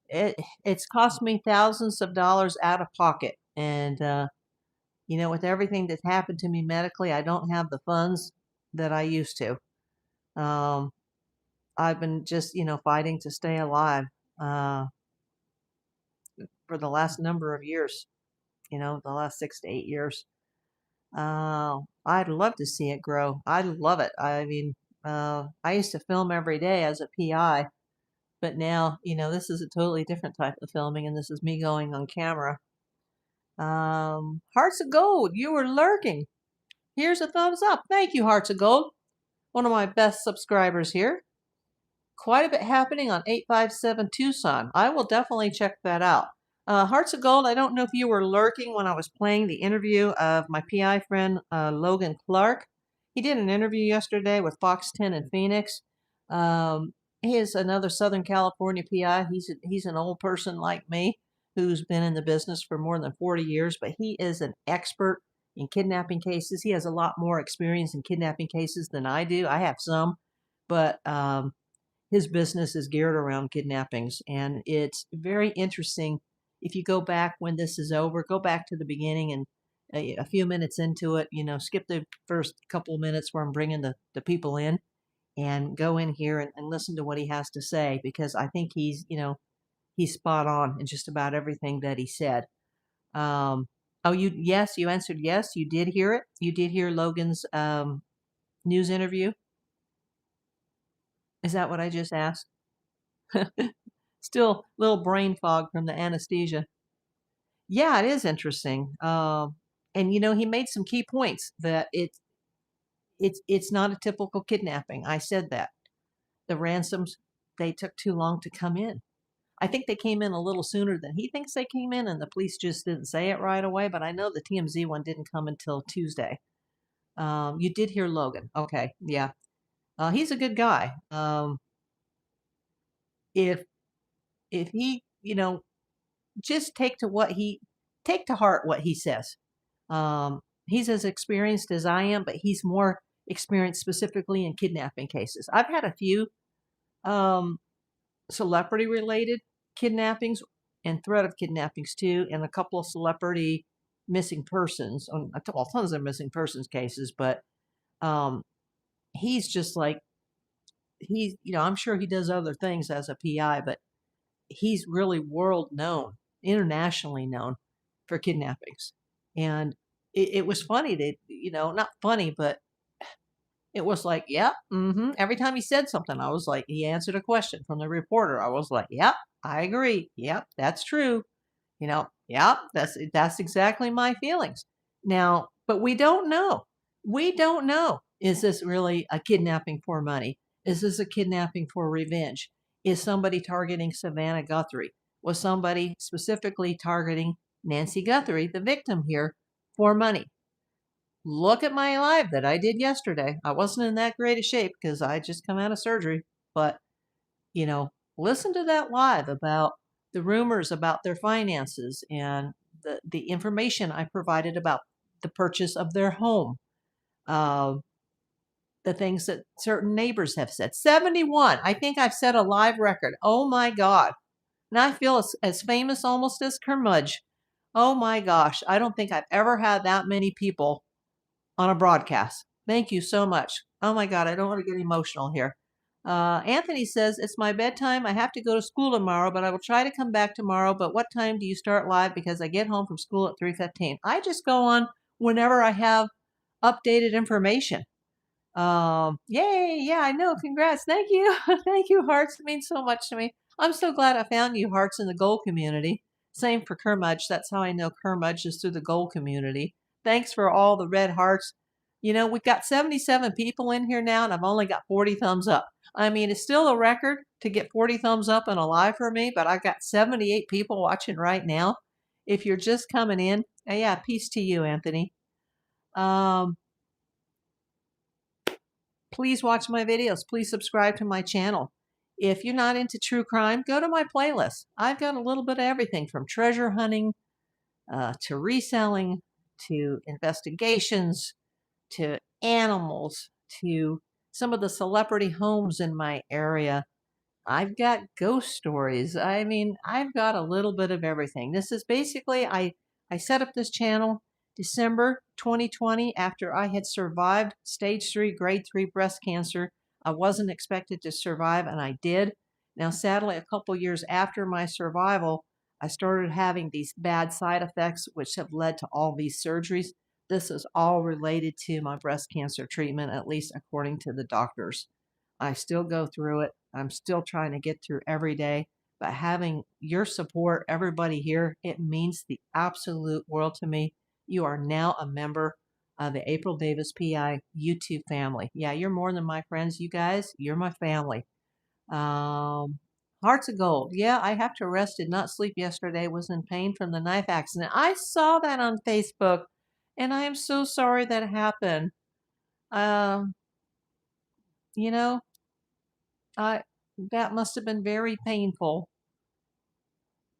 it's cost me thousands of dollars out of pocket. And, with everything that's happened to me medically, I don't have the funds that I used to. I've been just, fighting to stay alive for the last number of years. The last 6 to 8 years. I'd love to see it grow. I love it. I mean, I used to film every day as a PI, but now, this is a totally different type of filming, and this is me going on camera. Hearts of Gold, you were lurking. Here's a thumbs up. Thank you, Hearts of Gold. One of my best subscribers here. Quite a bit happening on 857 Tucson. I will definitely check that out. Hearts of Gold, I don't know if you were lurking when I was playing the interview of my PI friend, Logan Clark. He did an interview yesterday with Fox 10 in Phoenix. He is another Southern California PI. He's an old person like me who's been in the business for more than 40 years, but he is an expert in kidnapping cases. He has a lot more experience in kidnapping cases than I do. I have some, but his business is geared around kidnappings, and it's very interesting. If you go back when this is over, go back to the beginning and a few minutes into it, skip the first couple of minutes where I'm bringing the people in and go in here and listen to what he has to say, because I think he's spot on in just about everything that he said. Yes, you answered yes. You did hear it. You did hear Logan's news interview. Is that what I just asked? Still a little brain fog from the anesthesia. Yeah, it is interesting. And he made some key points that it's not a typical kidnapping. I said that. The ransoms, they took too long to come in. I think they came in a little sooner than he thinks they came in, and the police just didn't say it right away, but I know the TMZ one didn't come until Tuesday. You did hear Logan. Okay, yeah. He's a good guy. If he, just take to heart what he says. He's as experienced as I am, but he's more experienced specifically in kidnapping cases. I've had a few celebrity-related kidnappings and threat of kidnappings too, and a couple of celebrity missing persons, well, tons of missing persons cases, but he's just like, I'm sure he does other things as a PI, but he's really world known, internationally known for kidnappings. And it was funny that, not funny, but it was like, yep, every time he said something, I was like, he answered a question from the reporter. I was like, yep, I agree. Yep, that's true. Yep, that's exactly my feelings. Now, but we don't know. We don't know. Is this really a kidnapping for money? Is this a kidnapping for revenge? Is somebody targeting Savannah Guthrie? Was somebody specifically targeting Nancy Guthrie, the victim here, for money? Look at my live that I did yesterday. I wasn't in that great a shape because I just come out of surgery, but listen to that live about the rumors about their finances and the information I provided about the purchase of their home, the things that certain neighbors have said. 71. I think I've set a live record. Oh my God. Now I feel as famous almost as Kermudge. Oh my gosh. I don't think I've ever had that many people on a broadcast. Thank you so much. Oh my God, I don't want to get emotional here. Anthony says, it's my bedtime. I have to go to school tomorrow, but I will try to come back tomorrow. But what time do you start live? Because I get home from school at 3:15. I just go on whenever I have updated information. Yay. Yeah, I know. Congrats. Thank you. Thank you, Hearts. It means so much to me. I'm so glad I found you, Hearts, in the gold community. Same for Kermudge. That's how I know Kermudge is through the gold community. Thanks for all the red hearts. We've got 77 people in here now, and I've only got 40 thumbs up. I mean, it's still a record to get 40 thumbs up in a live for me, but I've got 78 people watching right now. If you're just coming in, yeah, peace to you, Anthony. Please watch my videos. Please subscribe to my channel. If you're not into true crime, go to my playlist. I've got a little bit of everything from treasure hunting to reselling to investigations to animals to some of the celebrity homes in my area. I've got ghost stories. I mean, I've got a little bit of everything. This is basically, I set up this channel December 2020 after I had survived stage 3, grade 3 breast cancer. I wasn't expected to survive, and I did. Now, sadly, a couple years after my survival, I started having these bad side effects, which have led to all these surgeries. This is all related to my breast cancer treatment, at least according to the doctors. I still go through it. I'm still trying to get through every day. But having your support, everybody here, it means the absolute world to me. You are now a member of the April Davis PI YouTube family. Yeah, you're more than my friends, you guys. You're my family. Hearts of Gold. Yeah, I have to rest. Did not sleep yesterday. Was in pain from the knife accident. I saw that on Facebook, and I am so sorry that happened. You know, that must have been very painful.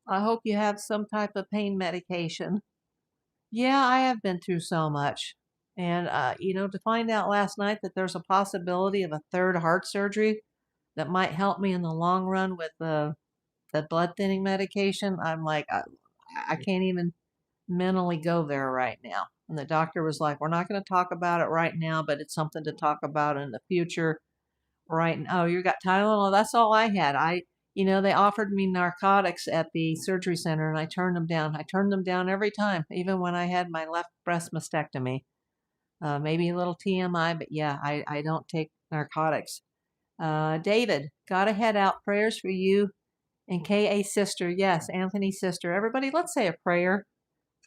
I hope you have some type of pain medication. Yeah, I have been through so much. And, to find out last night that there's a possibility of a third heart surgery that might help me in the long run with the blood thinning medication, I'm like, I can't even mentally go there right now. And the doctor was like, we're not going to talk about it right now, but it's something to talk about in the future. Right. Oh, you got Tylenol? That's all I had. They offered me narcotics at the surgery center and I turned them down. I turned them down every time, even when I had my left breast mastectomy. Maybe a little TMI, but yeah, I don't take narcotics. David, gotta head out. Prayers for you and KA sister. Yes, Anthony's sister. Everybody, let's say a prayer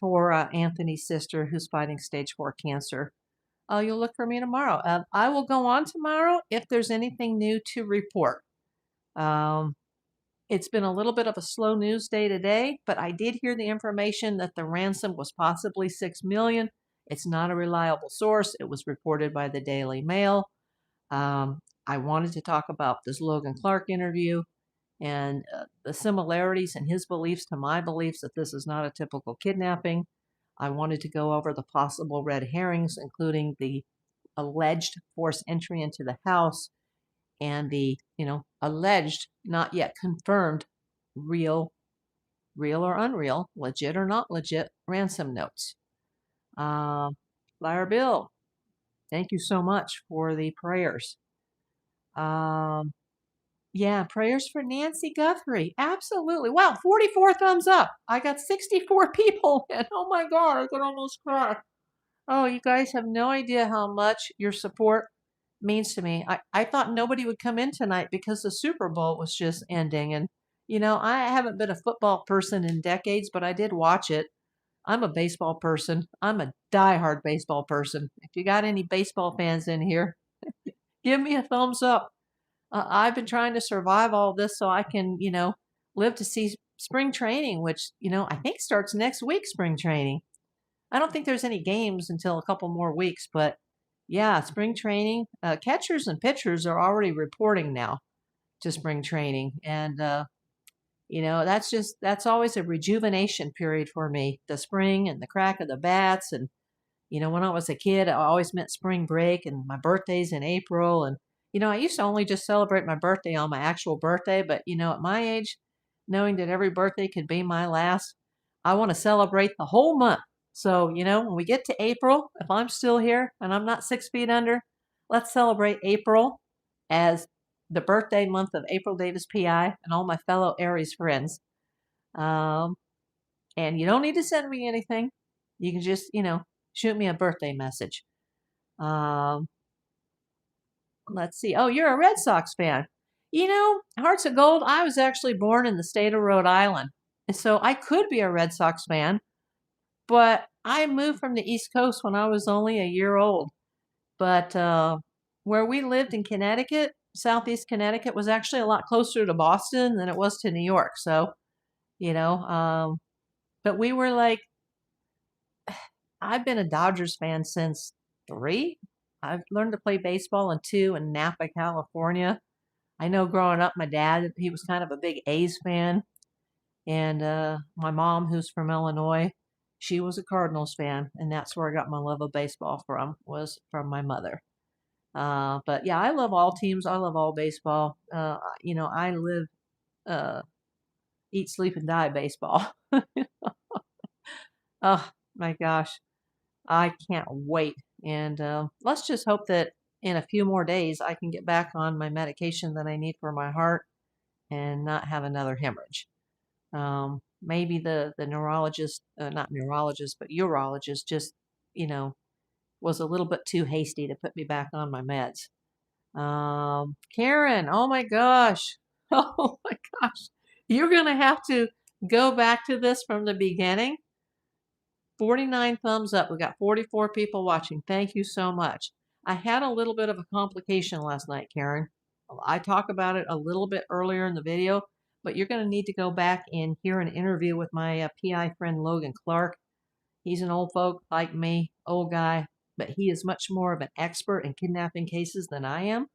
for Anthony's sister who's fighting stage 4 cancer. You'll look for me tomorrow. I will go on tomorrow if there's anything new to report. It's been a little bit of a slow news day today, but I did hear the information that the ransom was possibly $6 million. It's not a reliable source. It was reported by the Daily Mail. I wanted to talk about this Logan Clark interview and the similarities in his beliefs to my beliefs that this is not a typical kidnapping. I wanted to go over the possible red herrings, including the alleged forced entry into the house and the, alleged, not yet confirmed, real or unreal, legit or not legit ransom notes. Flyer Bill, thank you so much for the prayers. Yeah, prayers for Nancy Guthrie. Absolutely. Wow, 44 thumbs up. I got 64 people. And oh my God, I could almost cry. Oh, you guys have no idea how much your support means to me. I thought nobody would come in tonight because the Super Bowl was just ending. And, I haven't been a football person in decades, but I did watch it. I'm a baseball person. I'm a diehard baseball person. If you got any baseball fans in here, give me a thumbs up. I've been trying to survive all this so I can, live to see spring training, which, I think starts next week, spring training. I don't think there's any games until a couple more weeks, but yeah, spring training. Catchers and pitchers are already reporting now to spring training. And, that's always a rejuvenation period for me. The spring and the crack of the bats. And, when I was a kid, I always meant spring break, and my birthday's in April. And, I used to only just celebrate my birthday on my actual birthday. But, at my age, knowing that every birthday could be my last, I want to celebrate the whole month. So, when we get to April, if I'm still here and I'm not 6 feet under, let's celebrate April as the birthday month of April Davis PI and all my fellow Aries friends. And you don't need to send me anything. You can just, shoot me a birthday message. Let's see. Oh, you're a Red Sox fan. Hearts of Gold, I was actually born in the state of Rhode Island. And so I could be a Red Sox fan, but I moved from the East Coast when I was only a year old. But where we lived in Connecticut, Southeast Connecticut, was actually a lot closer to Boston than it was to New York. So, but we were like, I've been a Dodgers fan since 3. I've learned to play baseball in 2 in Napa, California. I know growing up, my dad, he was kind of a big A's fan. And my mom, who's from Illinois, she was a Cardinals fan. And that's where I got my love of baseball from, was from my mother. But yeah, I love all teams. I love all baseball. I live, eat, sleep, and die baseball. Oh my gosh. I can't wait. And let's just hope that in a few more days I can get back on my medication that I need for my heart and not have another hemorrhage. Maybe the neurologist, not neurologist, but urologist just, was a little bit too hasty to put me back on my meds. Karen, oh my gosh. Oh my gosh. You're going to have to go back to this from the beginning. 49 thumbs up. We got 44 people watching. Thank you so much. I had a little bit of a complication last night, Karen. I talk about it a little bit earlier in the video, but you're going to need to go back and hear an interview with my PI friend, Logan Clark. He's an old folk like me, old guy, but he is much more of an expert in kidnapping cases than I am.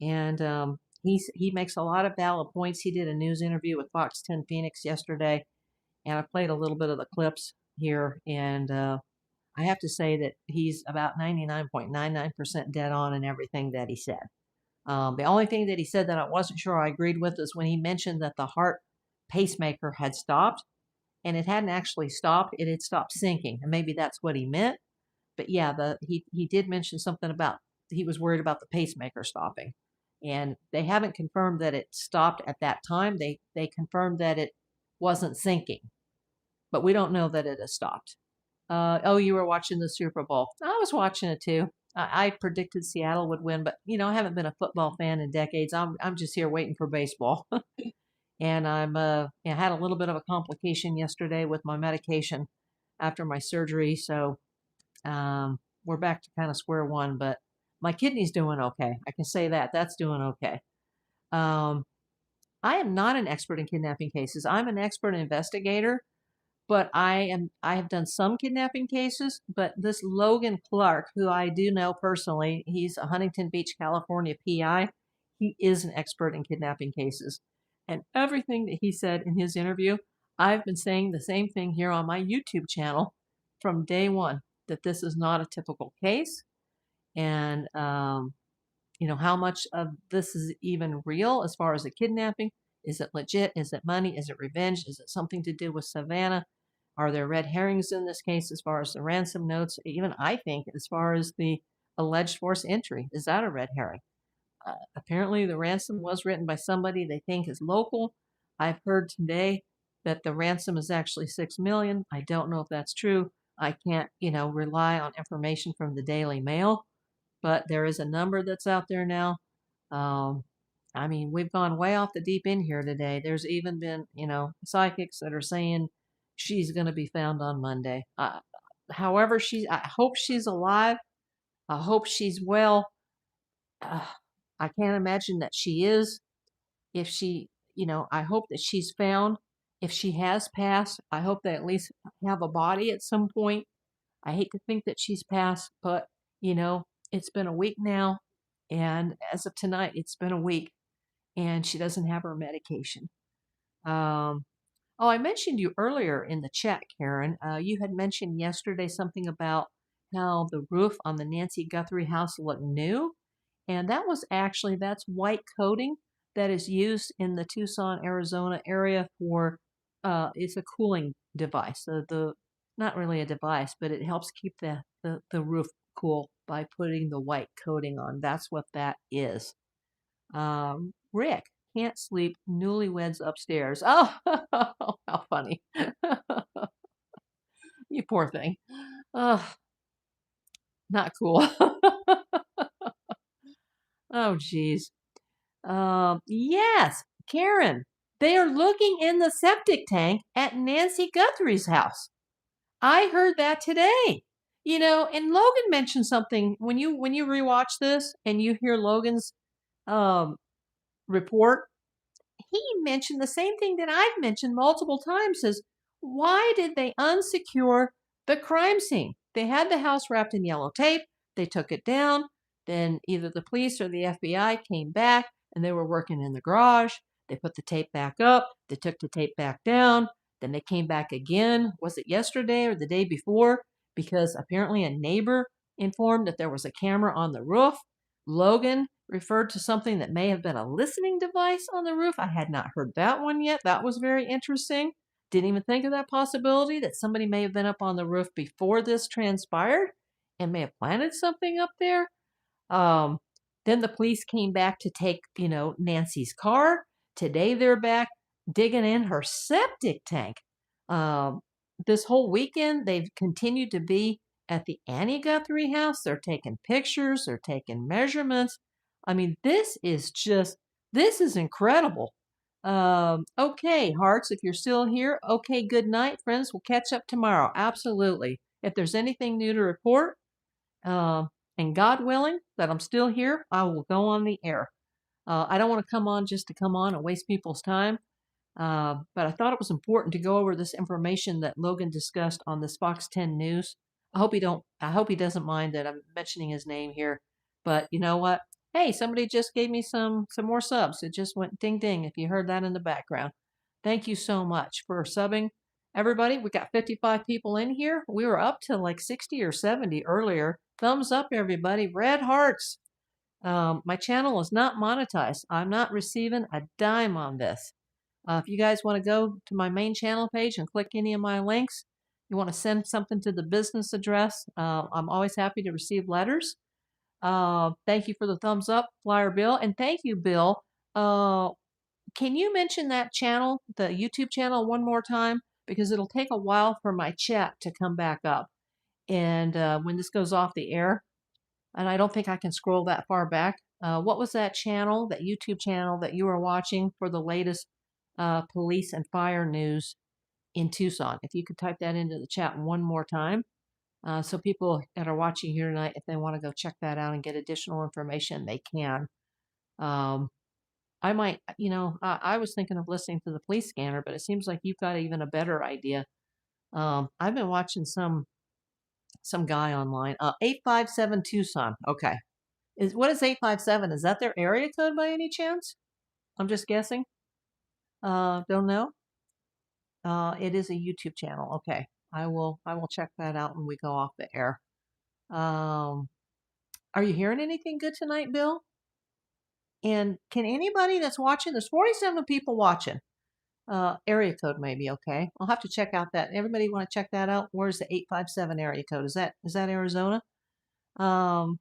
And he makes a lot of valid points. He did a news interview with Fox 10 Phoenix yesterday, and I played a little bit of the clips here, and I have to say that he's about 99.99% dead on in everything that he said. The only thing that he said that I wasn't sure I agreed with is when he mentioned that the heart pacemaker had stopped, and it hadn't actually stopped. It had stopped sinking, and maybe that's what he meant. But yeah, he did mention something about he was worried about the pacemaker stopping, and they haven't confirmed that it stopped at that time. They confirmed that it wasn't sinking, but we don't know that it has stopped. Oh, you were watching the Super Bowl. I was watching it too. I predicted Seattle would win, but I haven't been a football fan in decades. I'm just here waiting for baseball. And I had a little bit of a complication yesterday with my medication after my surgery, so we're back to kind of square one. But my kidney's doing okay. I can say that. That's doing okay. I am not an expert in kidnapping cases. I'm an expert investigator. But I have done some kidnapping cases, but this Logan Clark, who I do know personally, he's a Huntington Beach, California PI. He is an expert in kidnapping cases. And everything that he said in his interview, I've been saying the same thing here on my YouTube channel from day one, that this is not a typical case. And how much of this is even real as far as the kidnapping. Is it legit? Is it money? Is it revenge? Is it something to do with Savannah? Are there red herrings in this case as far as the ransom notes? Even I think as far as the alleged forced entry, is that a red herring? Apparently the ransom was written by somebody they think is local. I've heard today that the ransom is actually 6 million. I don't know if that's true. I can't, rely on information from the Daily Mail, but there is a number that's out there now. I mean, we've gone way off the deep end here today. There's even been, psychics that are saying she's going to be found on Monday. However, I hope she's alive. I hope she's well. I can't imagine that she is. If she, I hope that she's found. If she has passed, I hope they at least have a body at some point. I hate to think that she's passed, but, it's been a week now. And as of tonight, it's been a week and she doesn't have her medication. Oh, I mentioned you earlier in the chat, Karen. You had mentioned yesterday something about how the roof on the Nancy Guthrie house looked new. And that's white coating that is used in the Tucson, Arizona area for, it's a cooling device. The not really a device, but it helps keep the roof cool by putting the white coating on. That's what that is. Rick can't sleep, newlyweds upstairs. Oh, how funny. You poor thing. Oh, not cool. Oh, geez. Yes, Karen, they are looking in the septic tank at Nancy Guthrie's house. I heard that today. And Logan mentioned something when you rewatch this and you hear Logan's report. He mentioned the same thing that I've mentioned multiple times: is why did they unsecure the crime scene? They had the house wrapped in yellow tape. They took it down. Then either the police or the FBI came back and they were working in the garage. They put the tape back up. They took the tape back down. Then they came back again. Was it yesterday or the day before? Because apparently a neighbor informed that there was a camera on the roof. Logan referred to something that may have been a listening device on the roof. I had not heard that one yet. That was very interesting. Didn't even think of that possibility that somebody may have been up on the roof before this transpired and may have planted something up there. Then the police came back to take, Nancy's car. Today they're back digging in her septic tank. This whole weekend they've continued to be at the Annie Guthrie house. They're taking pictures. They're taking measurements. I mean, this is incredible. Okay, hearts, if you're still here, okay, good night, friends. We'll catch up tomorrow. Absolutely. If there's anything new to report, and God willing that I'm still here, I will go on the air. I don't want to come on just to come on and waste people's time. But I thought it was important to go over this information that Logan discussed on this Fox 10 News. I hope he doesn't mind that I'm mentioning his name here. But you know what? Hey, somebody just gave me some more subs. It just went ding ding if you heard that in the background. Thank you so much for subbing. Everybody, we got 55 people in here. We were up to like 60 or 70 earlier. Thumbs up, everybody. Red hearts. My channel is not monetized. I'm not receiving a dime on this. If you guys want to go to my main channel page and click any of my links, you want to send something to the business address, I'm always happy to receive letters. Thank you for the thumbs up, Flyer Bill. And thank you, Bill. Can you mention that channel, the YouTube channel, one more time? Because it'll take a while for my chat to come back up. And when this goes off the air, and I don't think I can scroll that far back. What was that channel, that YouTube channel that you were watching for the latest police and fire news in Tucson? If you could type that into the chat one more time. So people that are watching here tonight, if they want to go check that out and get additional information, they can. I might, I was thinking of listening to the police scanner, but it seems like you've got even a better idea. I've been watching some guy online. 857 Tucson. Okay. What is 857? Is that their area code by any chance? I'm just guessing. Don't know. It is a YouTube channel. Okay. I will check that out when we go off the air. Are you hearing anything good tonight, Bill? And can anybody that's watching, there's 47 people watching. Area code may be okay. I'll have to check out that. Everybody want to check that out? Where's the 857 area code? Is that Arizona? What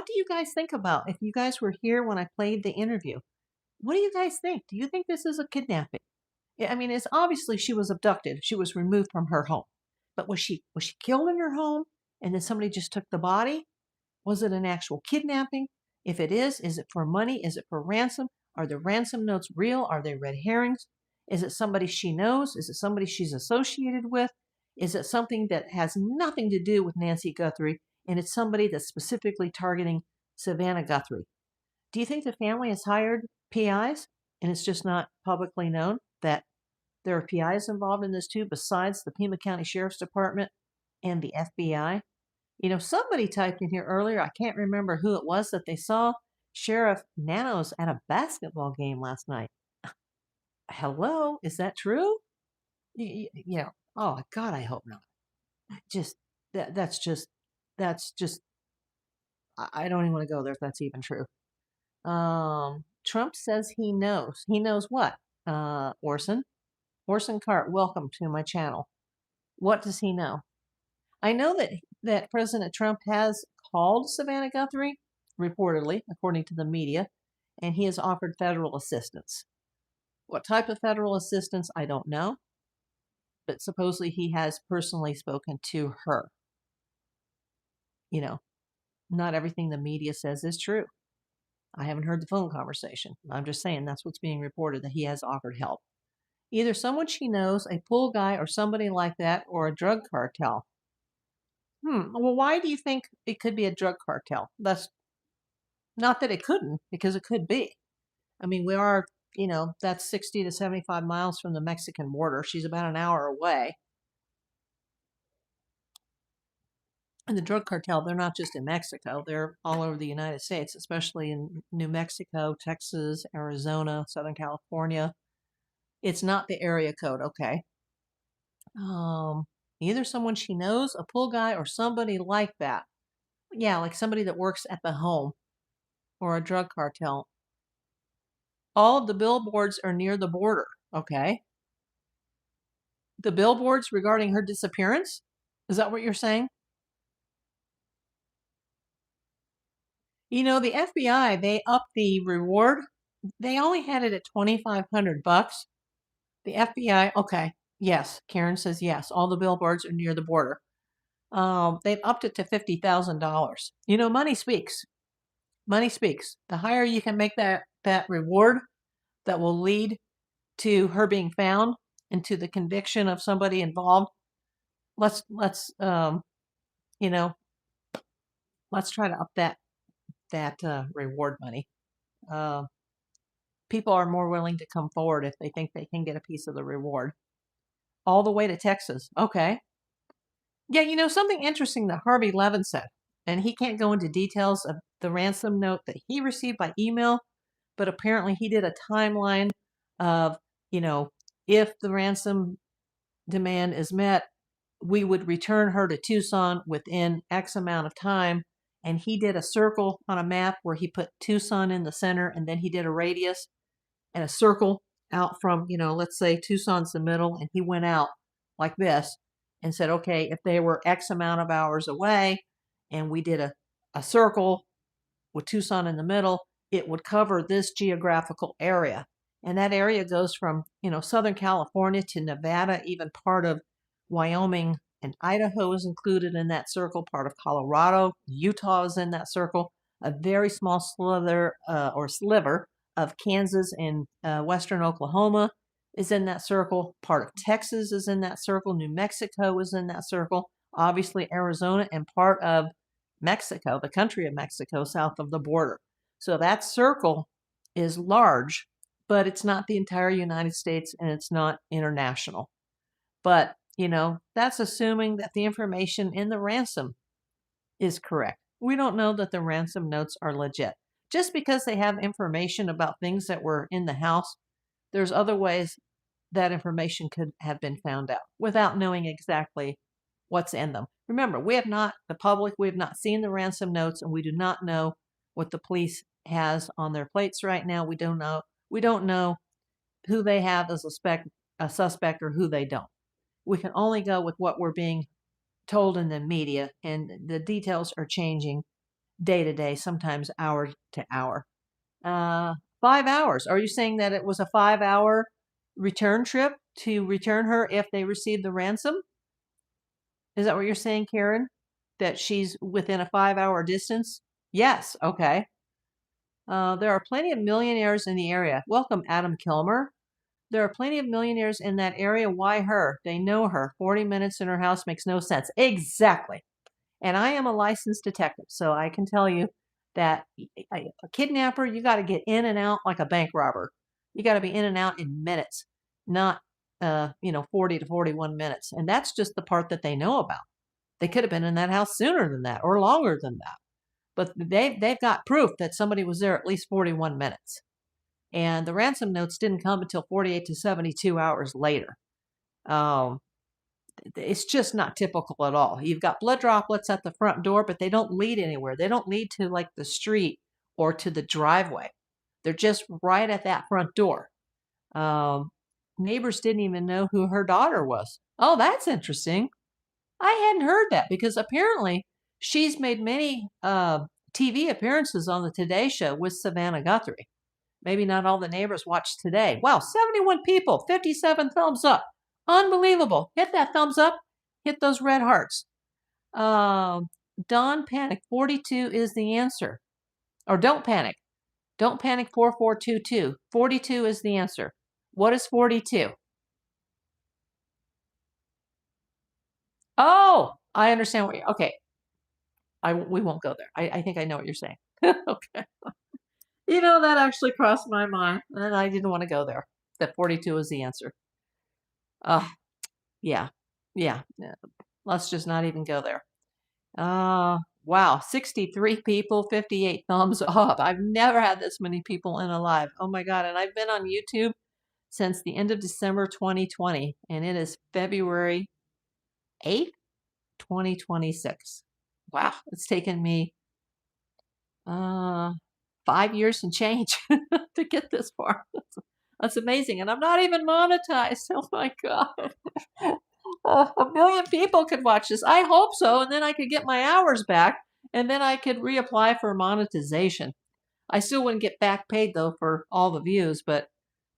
do you guys think about if you guys were here when I played the interview? What do you guys think? Do you think this is a kidnapping? I mean, it's obviously she was abducted. She was removed from her home. But was she killed in her home and then somebody just took the body? Was it an actual kidnapping? If it is it for money? Is it for ransom? Are the ransom notes real? Are they red herrings? Is it somebody she knows? Is it somebody she's associated with? Is it something that has nothing to do with Nancy Guthrie and it's somebody that's specifically targeting Savannah Guthrie? Do you think the family has hired PIs and it's just not publicly known that there are PIs involved in this too, besides the Pima County Sheriff's Department and the FBI? You know, somebody typed in here earlier, I can't remember who it was, that they saw Sheriff Nanos at a basketball game last night. Hello, is that true? Yeah. Oh God, I hope not. Just that's just I don't even want to go there if that's even true. Trump says he knows. He knows what? Orson Cart, welcome to my channel. What does he know? I know that President Trump has called Savannah Guthrie, reportedly, according to the media, and he has offered federal assistance. What type of federal assistance, I don't know, but supposedly he has personally spoken to her. You know, not everything the media says is true. I haven't heard the phone conversation. I'm just saying that's what's being reported, that he has offered help. Either someone she knows, a pool guy or somebody like that, or a drug cartel. Well, why do you think it could be a drug cartel? That's not that it couldn't, because it could be. I mean, we are, that's 60 to 75 miles from the Mexican border. She's about an hour away. And the drug cartel, they're not just in Mexico. They're all over the United States, especially in New Mexico, Texas, Arizona, Southern California. It's not the area code, okay. Either someone she knows, a pool guy, or somebody like that. Yeah, like somebody that works at the home or a drug cartel. All of the billboards are near the border, okay? The billboards regarding her disappearance? Is that what you're saying? You know, the FBI, they upped the reward. They only had it at $2,500. The FBI, okay, yes. Karen says yes. All the billboards are near the border. They've upped it to $50,000. You know, money speaks. Money speaks. The higher you can make that reward that will lead to her being found and to the conviction of somebody involved, let's try to up that reward money. People are more willing to come forward if they think they can get a piece of the reward. All the way to Texas. Okay. Yeah, you know, something interesting that Harvey Levin said, and he can't go into details of the ransom note that he received by email, but apparently he did a timeline of, if the ransom demand is met, we would return her to Tucson within X amount of time. And he did a circle on a map where he put Tucson in the center, and then he did a radius and a circle out from, let's say Tucson's the middle, and he went out like this and said, okay, if they were X amount of hours away and we did a circle with Tucson in the middle, it would cover this geographical area. And that area goes from, Southern California to Nevada, even part of Wyoming and Idaho is included in that circle, part of Colorado, Utah is in that circle, a very small sliver of Kansas and western Oklahoma is in that circle. Part of Texas is in that circle. New Mexico is in that circle. Obviously, Arizona and part of Mexico, the country of Mexico, south of the border. So that circle is large, but it's not the entire United States and it's not international. But, that's assuming that the information in the ransom is correct. We don't know that the ransom notes are legit. Just because they have information about things that were in the house, there's other ways that information could have been found out without knowing exactly what's in them. Remember, we have not seen the ransom notes, and we do not know what the police has on their plates right now. We don't know. We don't know who they have as a suspect or who they don't. We can only go with what we're being told in the media, and the details are changing day to day, sometimes hour to hour. 5 hours. Are you saying that it was a 5-hour return trip to return her if they received the ransom? Is that what you're saying, Karen? That she's within a 5-hour distance? Yes. Okay. There are plenty of millionaires in the area. Welcome, Adam Kilmer. There are plenty of millionaires in that area. Why her? They know her. 40 minutes in her house makes no sense. Exactly. And I am a licensed detective, so I can tell you that a kidnapper, you got to get in and out like a bank robber. You got to be in and out in minutes, not 40 to 41 minutes. And that's just the part that they know about. They could have been in that house sooner than that or longer than that. But they've got proof that somebody was there at least 41 minutes. And the ransom notes didn't come until 48 to 72 hours later. It's just not typical at all. You've got blood droplets at the front door, but they don't lead anywhere. They don't lead to like the street or to the driveway. They're just right at that front door. Neighbors didn't even know who her daughter was. Oh, that's interesting. I hadn't heard that because apparently she's made many TV appearances on the Today Show with Savannah Guthrie. Maybe not all the neighbors watched today. Wow, 71 people, 57 thumbs up. Unbelievable. Hit that thumbs up. Hit those red hearts. Don't panic. 42 is the answer. Or don't panic. Don't panic. 4422. 42 is the answer. What is 42? Oh, I understand what you're... Okay. We won't go there. I think I know what you're saying. Okay. That actually crossed my mind, and I didn't want to go there. That 42 is the answer. Yeah. Let's just not even go there. Wow, 63 people, 58 thumbs up. I've never had this many people in a live. Oh my God. And I've been on YouTube since the end of December 2020, and it is February 8th, 2026. Wow, it's taken me 5 years and change to get this far. That's amazing. And I'm not even monetized. Oh my God. 1 million people could watch this. I hope so. And then I could get my hours back, and then I could reapply for monetization. I still wouldn't get back paid though for all the views, but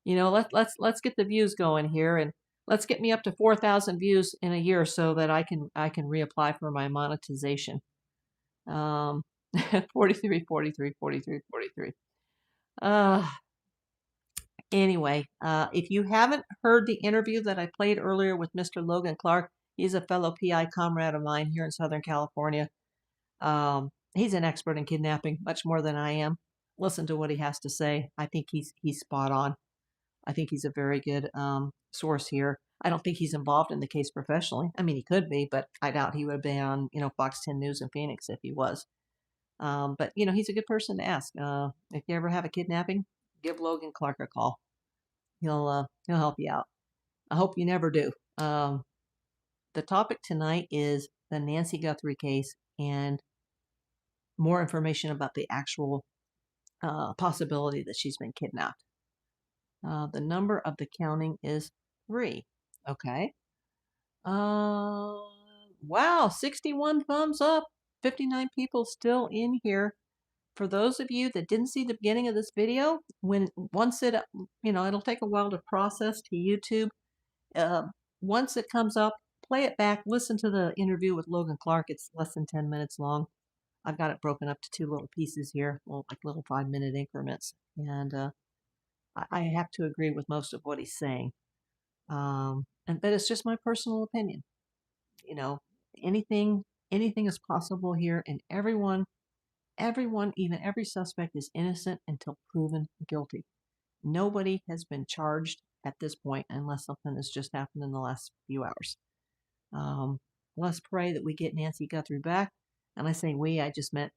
let's get the views going here, and let's get me up to 4,000 views in a year so that I can reapply for my monetization. 43, 43, 43, 43. Anyway, if you haven't heard the interview that I played earlier with Mr. Logan Clark, he's a fellow PI comrade of mine here in Southern California. He's an expert in kidnapping, much more than I am. Listen to what he has to say. I think he's spot on. I think he's a very good source here. I don't think he's involved in the case professionally. I mean, he could be, but I doubt he would have been on, Fox 10 News in Phoenix if he was. But he's a good person to ask. If you ever have a kidnapping, give Logan Clark a call. He'll help you out. I hope you never do. The topic tonight is the Nancy Guthrie case and more information about the actual possibility that she's been kidnapped. The number of the counting is 3. Okay. Wow, 61 thumbs up. 59 people still in here. For those of you that didn't see the beginning of this video, once it, it'll take a while to process to YouTube. Once it comes up, play it back, listen to the interview with Logan Clark. It's less than 10 minutes long. I've got it broken up to 2 little pieces here, like little 5-minute increments. And I have to agree with most of what he's saying. But it's just my personal opinion. Anything is possible here, and everyone, even every suspect is innocent until proven guilty. Nobody has been charged at this point unless something has just happened in the last few hours. Let's pray that we get Nancy Guthrie back. And I say we, I just meant,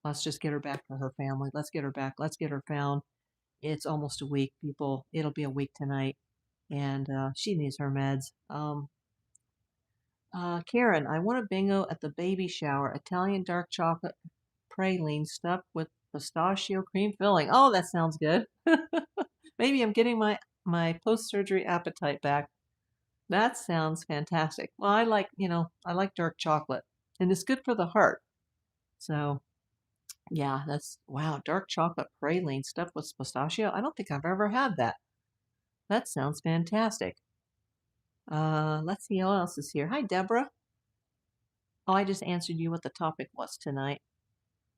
let's just get her back for her family. Let's get her back. Let's get her found. It's almost a week, people. It'll be a week tonight. And she needs her meds. Karen, I want a bingo at the baby shower. Italian dark chocolate praline stuffed with pistachio cream filling. Oh, that sounds good. Maybe I'm getting my post-surgery appetite back. That sounds fantastic. Well, I like dark chocolate, and it's good for the heart. So, yeah, wow, dark chocolate praline stuffed with pistachio. I don't think I've ever had that. That sounds fantastic. Let's see what else is here. Hi, Deborah. Oh, I just answered you what the topic was tonight.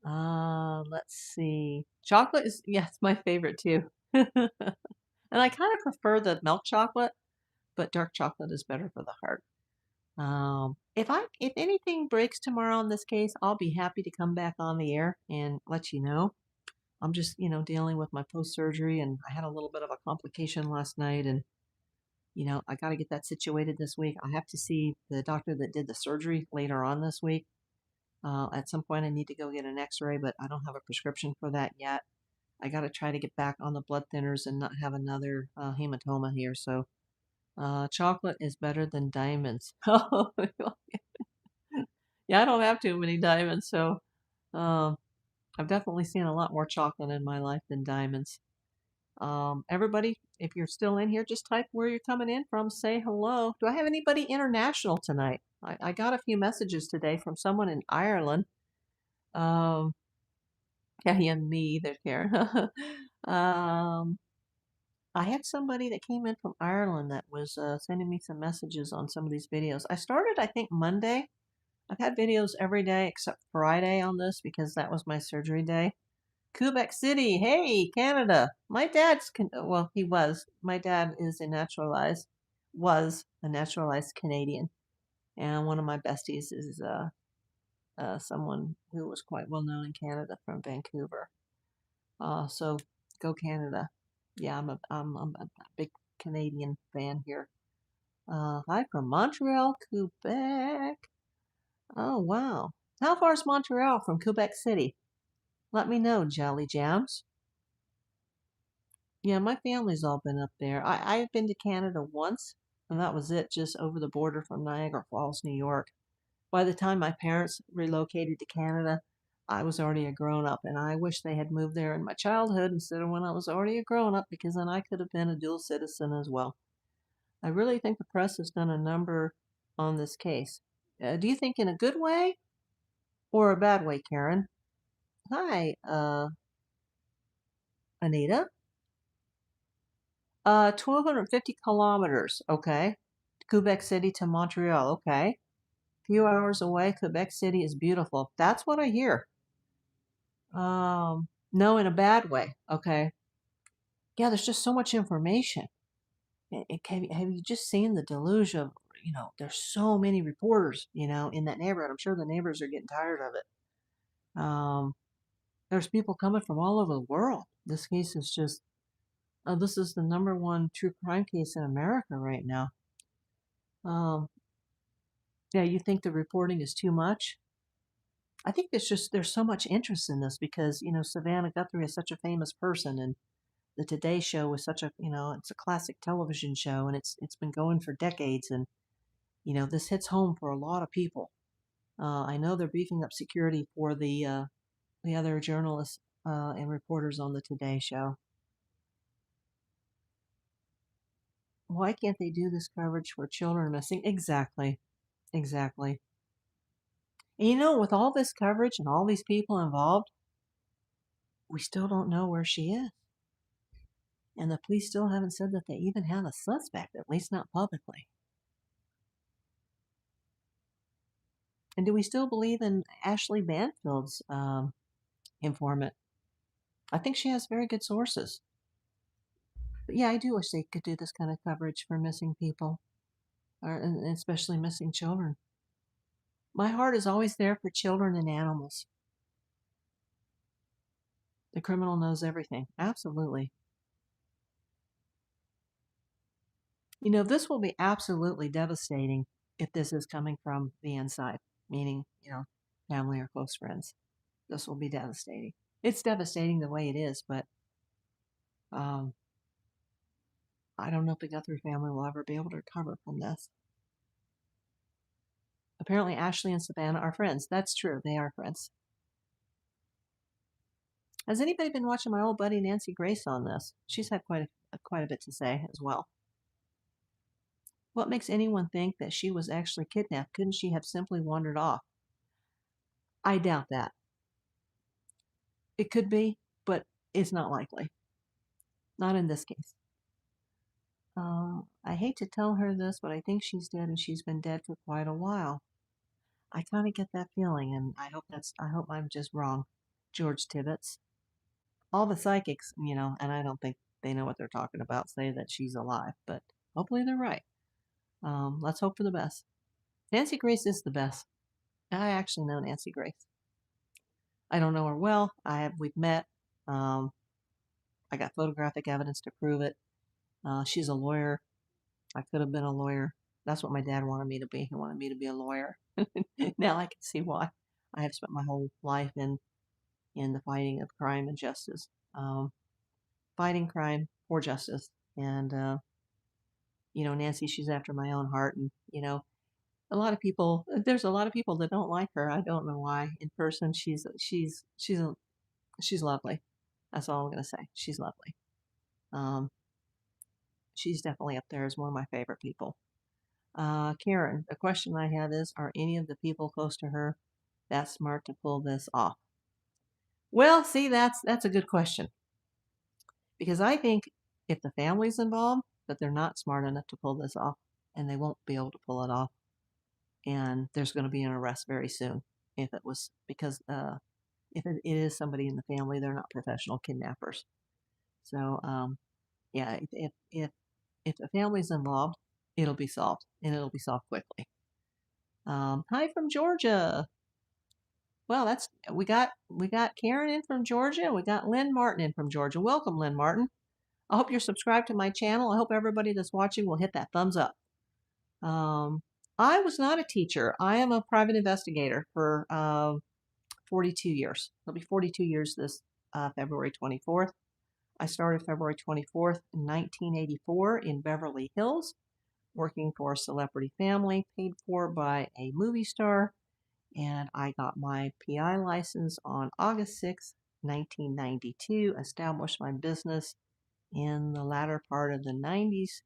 Let's see. Chocolate is, yeah, it's my favorite too. And I kind of prefer the milk chocolate, but dark chocolate is better for the heart. If anything breaks tomorrow in this case, I'll be happy to come back on the air and let you know. I'm just, dealing with my post-surgery, and I had a little bit of a complication last night, and I got to get that situated this week. I have to see the doctor that did the surgery later on this week. At some point, I need to go get an x-ray, but I don't have a prescription for that yet. I got to try to get back on the blood thinners and not have another hematoma here. So chocolate is better than diamonds. Yeah, I don't have too many diamonds, so I've definitely seen a lot more chocolate in my life than diamonds. Everybody, if you're still in here, just type where you're coming in from. Say hello. Do I have anybody international tonight? I got a few messages today from someone in Ireland. Yeah, and me either, Karen. I had somebody that came in from Ireland that was sending me some messages on some of these videos. I started, I think, Monday. I've had videos every day except Friday on this because that was my surgery day. Quebec City, hey, Canada. My dad's, well, he was. My dad was a naturalized Canadian. And one of my besties is someone who was quite well known in Canada from Vancouver. So go Canada. Yeah, I'm a big Canadian fan here. Hi from Montreal, Quebec. Oh, wow. How far is Montreal from Quebec City? Let me know, Jolly Jams. Yeah, my family's all been up there. I've been to Canada once, and that was it, just over the border from Niagara Falls, New York. By the time my parents relocated to Canada, I was already a grown up, and I wish they had moved there in my childhood instead of when I was already a grown up, because then I could have been a dual citizen as well. I really think the press has done a number on this case. Do you think in a good way or a bad way, Karen? Hi, Anita. 1,250 kilometers, okay. Quebec City to Montreal, okay. Few hours away, Quebec City is beautiful. That's what I hear. No, in a bad way, okay. Yeah, there's just so much information. Have you just seen the deluge of, there's so many reporters, in that neighborhood. I'm sure the neighbors are getting tired of it. There's people coming from all over the world. This case is just, this is the #1 true crime case in America right now. Um, yeah, you think the reporting is too much? I think there's so much interest in this because, Savannah Guthrie is such a famous person, and the Today Show was such a, it's a classic television show, and it's been going for decades, and this hits home for a lot of people. I know they're beefing up security for the other journalists and reporters on the Today Show. Why can't they do this coverage for children missing? Exactly, exactly. And with all this coverage and all these people involved, we still don't know where she is. And the police still haven't said that they even have a suspect, at least not publicly. And do we still believe in Ashley Banfield's informant? I think she has very good sources. But yeah, I do wish they could do this kind of coverage for missing people, and especially missing children. My heart is always there for children and animals. The criminal knows everything. Absolutely. This will be absolutely devastating if this is coming from the inside, meaning, family or close friends. This will be devastating. It's devastating the way it is, but I don't know if the Guthrie family will ever be able to recover from this. Apparently, Ashley and Savannah are friends. That's true. They are friends. Has anybody been watching my old buddy Nancy Grace on this? She's had quite a bit to say as well. What makes anyone think that she was actually kidnapped? Couldn't she have simply wandered off? I doubt that. It could be, but it's not likely. Not in this case. I hate to tell her this, but I think she's dead, and she's been dead for quite a while. I kind of get that feeling, and I hope I'm just wrong. George Tibbets. All the psychics, and I don't think they know what they're talking about, say that she's alive, but hopefully they're right. Let's hope for the best. Nancy Grace is the best. I actually know Nancy Grace. I don't know her well. We've met. I got photographic evidence to prove it. She's a lawyer. I could have been a lawyer. That's what my dad wanted me to be. He wanted me to be a lawyer. Now I can see why. I have spent my whole life in the fighting of crime and justice, fighting crime for justice. And Nancy, she's after my own heart. And there's a lot of people that don't like her. I don't know why. In person, she's lovely. That's all I'm gonna say. She's lovely. She's definitely up there as one of my favorite people. Karen, the question I have is, are any of the people close to her that smart to pull this off? Well, see, that's a good question. Because I think if the family's involved, that they're not smart enough to pull this off, and they won't be able to pull it off. And there's going to be an arrest very soon if it is somebody in the family, they're not professional kidnappers. So, yeah, if the family's involved, it'll be solved, and it'll be solved quickly. Hi from Georgia. Well, we got Karen in from Georgia. We got Lynn Martin in from Georgia. Welcome, Lynn Martin. I hope you're subscribed to my channel. I hope everybody that's watching will hit that thumbs up. I was not a teacher. I am a private investigator for 42 years. It'll be 42 years this February 24th. I started February 24th in 1984 in Beverly Hills, working for a celebrity family paid for by a movie star. And I got my PI license on August 6, 1992, established my business in the latter part of the 90s.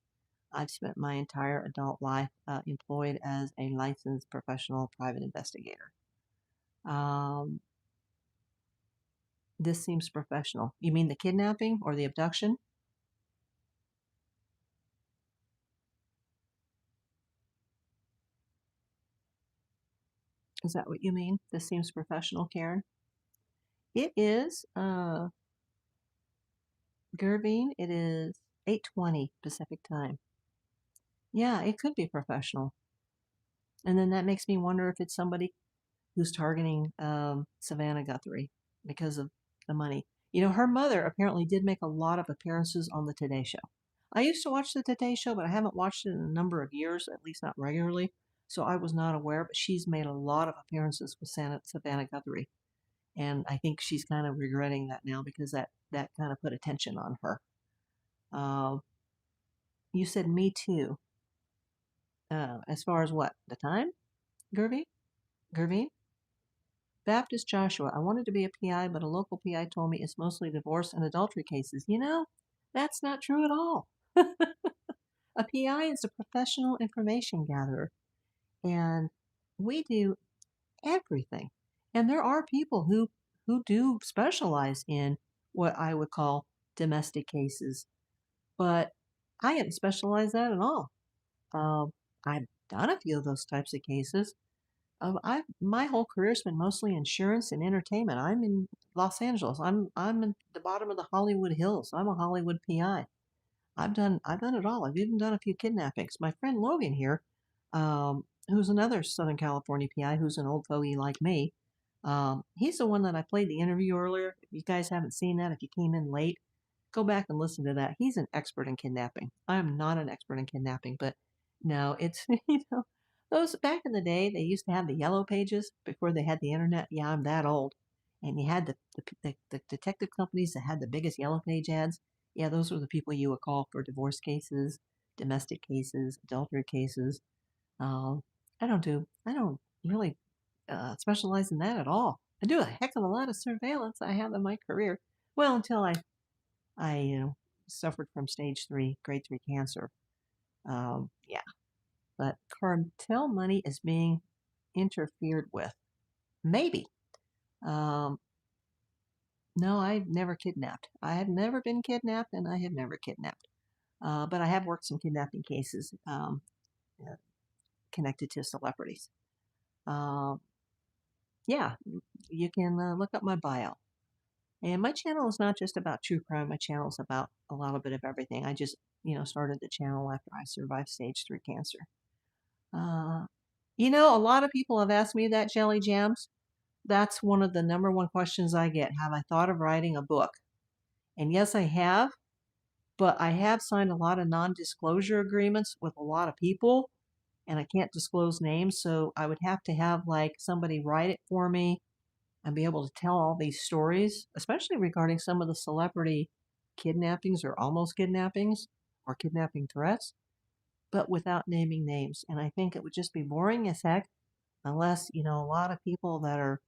I've spent my entire adult life employed as a licensed professional private investigator. This seems professional. You mean the kidnapping or the abduction? Is that what you mean? This seems professional, Karen? It is, Gervine, it is 8:20 Pacific time. Yeah, it could be professional. And then that makes me wonder if it's somebody who's targeting Savannah Guthrie because of the money. Her mother apparently did make a lot of appearances on the Today Show. I used to watch the Today Show, but I haven't watched it in a number of years, at least not regularly, so I was not aware, but she's made a lot of appearances with Savannah Guthrie. And I think she's kind of regretting that now because that kind of put attention on her. You said me too. As far as what? The time? Gervine? Baptist Joshua. I wanted to be a PI, but a local PI told me it's mostly divorce and adultery cases. That's not true at all. A PI is a professional information gatherer, and we do everything. And there are people who do specialize in what I would call domestic cases, but I didn't specialize that at all. I've done a few of those types of cases. My whole career's been mostly insurance and entertainment. I'm in Los Angeles. I'm in the bottom of the Hollywood Hills. I'm a Hollywood PI. I've done it all. I've even done a few kidnappings. My friend Logan here, who's another Southern California PI, who's an old fogey like me. He's the one that I played the interview earlier. If you guys haven't seen that, if you came in late, go back and listen to that. He's an expert in kidnapping. I am not an expert in kidnapping, but no, it's those back in the day, they used to have the yellow pages before they had the internet. Yeah, I'm that old. And you had the detective companies that had the biggest yellow page ads. Yeah, those were the people you would call for divorce cases, domestic cases, adultery cases. I don't really specialize in that at all. I do a heck of a lot of surveillance I have in my career. Well, until I suffered from stage 3, grade 3 cancer. Yeah, but cartel money is being interfered with. Maybe. Um, no, I've never kidnapped. I have never been kidnapped, and I have never kidnapped. But I have worked some kidnapping cases uh, connected to celebrities. Um, yeah, you can look up my bio. And my channel is not just about true crime. My channel is about a little bit of everything. I just, started the channel after I survived stage 3 cancer. A lot of people have asked me that, Jelly Jams. That's one of the number one questions I get. Have I thought of writing a book? And yes, I have, but I have signed a lot of non-disclosure agreements with a lot of people, and I can't disclose names, so I would have to have like somebody write it for me and be able to tell all these stories, especially regarding some of the celebrity kidnappings or almost kidnappings or kidnapping threats, but without naming names. And I think it would just be boring as heck unless, a lot of people that are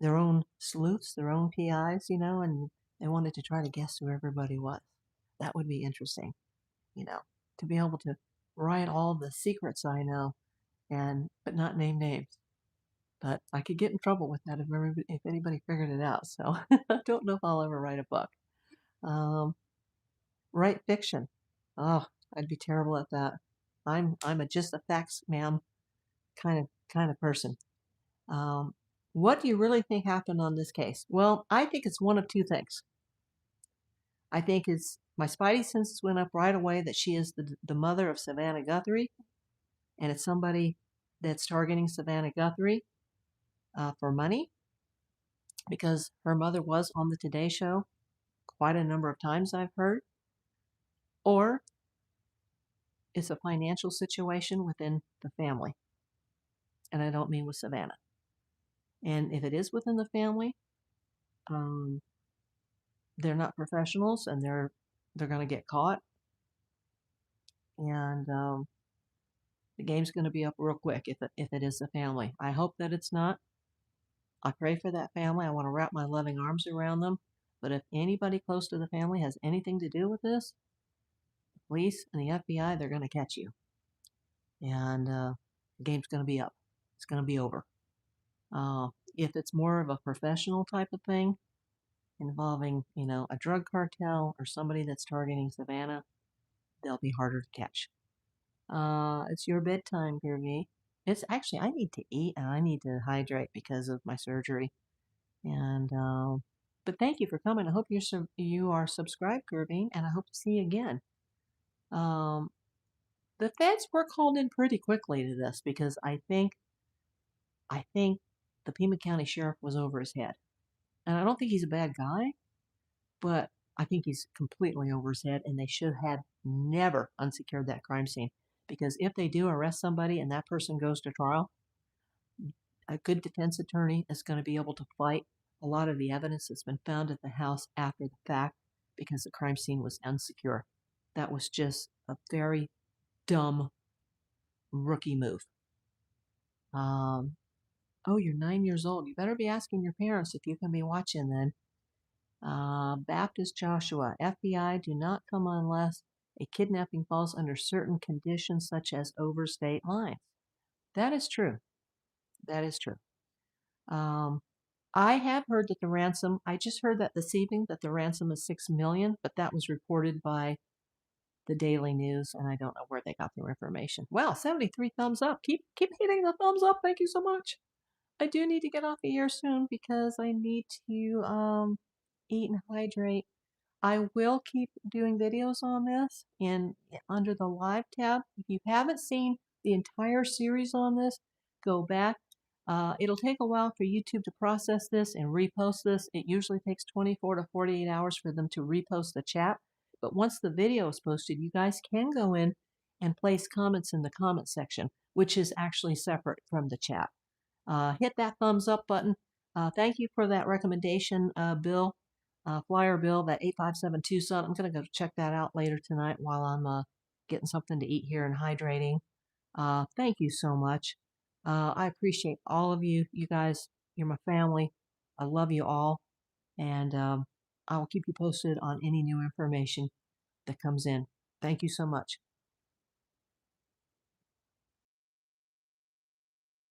their own sleuths, their own PIs, and they wanted to try to guess who everybody was. That would be interesting, you know, to be able to write all the secrets I know but not name names. But I could get in trouble with that if anybody figured it out. So I don't know if I'll ever write a book. Write fiction. Oh, I'd be terrible at that. I'm a just a facts, ma'am, kind of person. What do you really think happened on this case? Well, I think it's one of two things. I think it's my spidey senses went up right away that she is the mother of Savannah Guthrie, and it's somebody that's targeting Savannah Guthrie for money because her mother was on the Today Show quite a number of times, I've heard. Or it's a financial situation within the family, and I don't mean with Savannah. And if it is within the family, they're not professionals, and they're going to get caught, and the game's going to be up real quick if it is the family. I hope that it's not. I pray for that family. I want to wrap my loving arms around them. But if anybody close to the family has anything to do with this, the police and the FBI, they're going to catch you. And the game's going to be up. It's going to be over. If it's more of a professional type of thing involving, a drug cartel or somebody that's targeting Savannah, they'll be harder to catch. It's your bedtime, Groovy. It's actually, I need to eat and I need to hydrate because of my surgery. And, but thank you for coming. I hope you are subscribed, Groovy, and I hope to see you again. The feds were called in pretty quickly to this because I think the Pima County Sheriff was over his head. And I don't think he's a bad guy, but I think he's completely over his head, and they should have never unsecured that crime scene. Because if they do arrest somebody and that person goes to trial, a good defense attorney is going to be able to fight a lot of the evidence that's been found at the house after the fact because the crime scene was unsecure. That was just a very dumb rookie move. Oh, you're 9 years old. You better be asking your parents if you can be watching then. Baptist Joshua, FBI, do not come unless a kidnapping falls under certain conditions such as over state lines. That is true. That is true. I have heard that the ransom, I just heard that this evening that the ransom is $6 million, but that was reported by the Daily News, and I don't know where they got their information. Well, 73 thumbs up. Keep hitting the thumbs up. Thank you so much. I do need to get off the air soon because I need to eat and hydrate. I will keep doing videos on this under the live tab. If you haven't seen the entire series on this, go back. It'll take a while for YouTube to process this and repost this. It usually takes 24 to 48 hours for them to repost the chat. But once the video is posted, you guys can go in and place comments in the comment section, which is actually separate from the chat. Hit that thumbs up button. Thank you for that recommendation, Bill. Flyer Bill, that 857 Tucson. I'm going to go check that out later tonight while I'm getting something to eat here and hydrating. Thank you so much. I appreciate all of you guys You're my family. I love you all. And I will keep you posted on any new information that comes in. Thank you so much.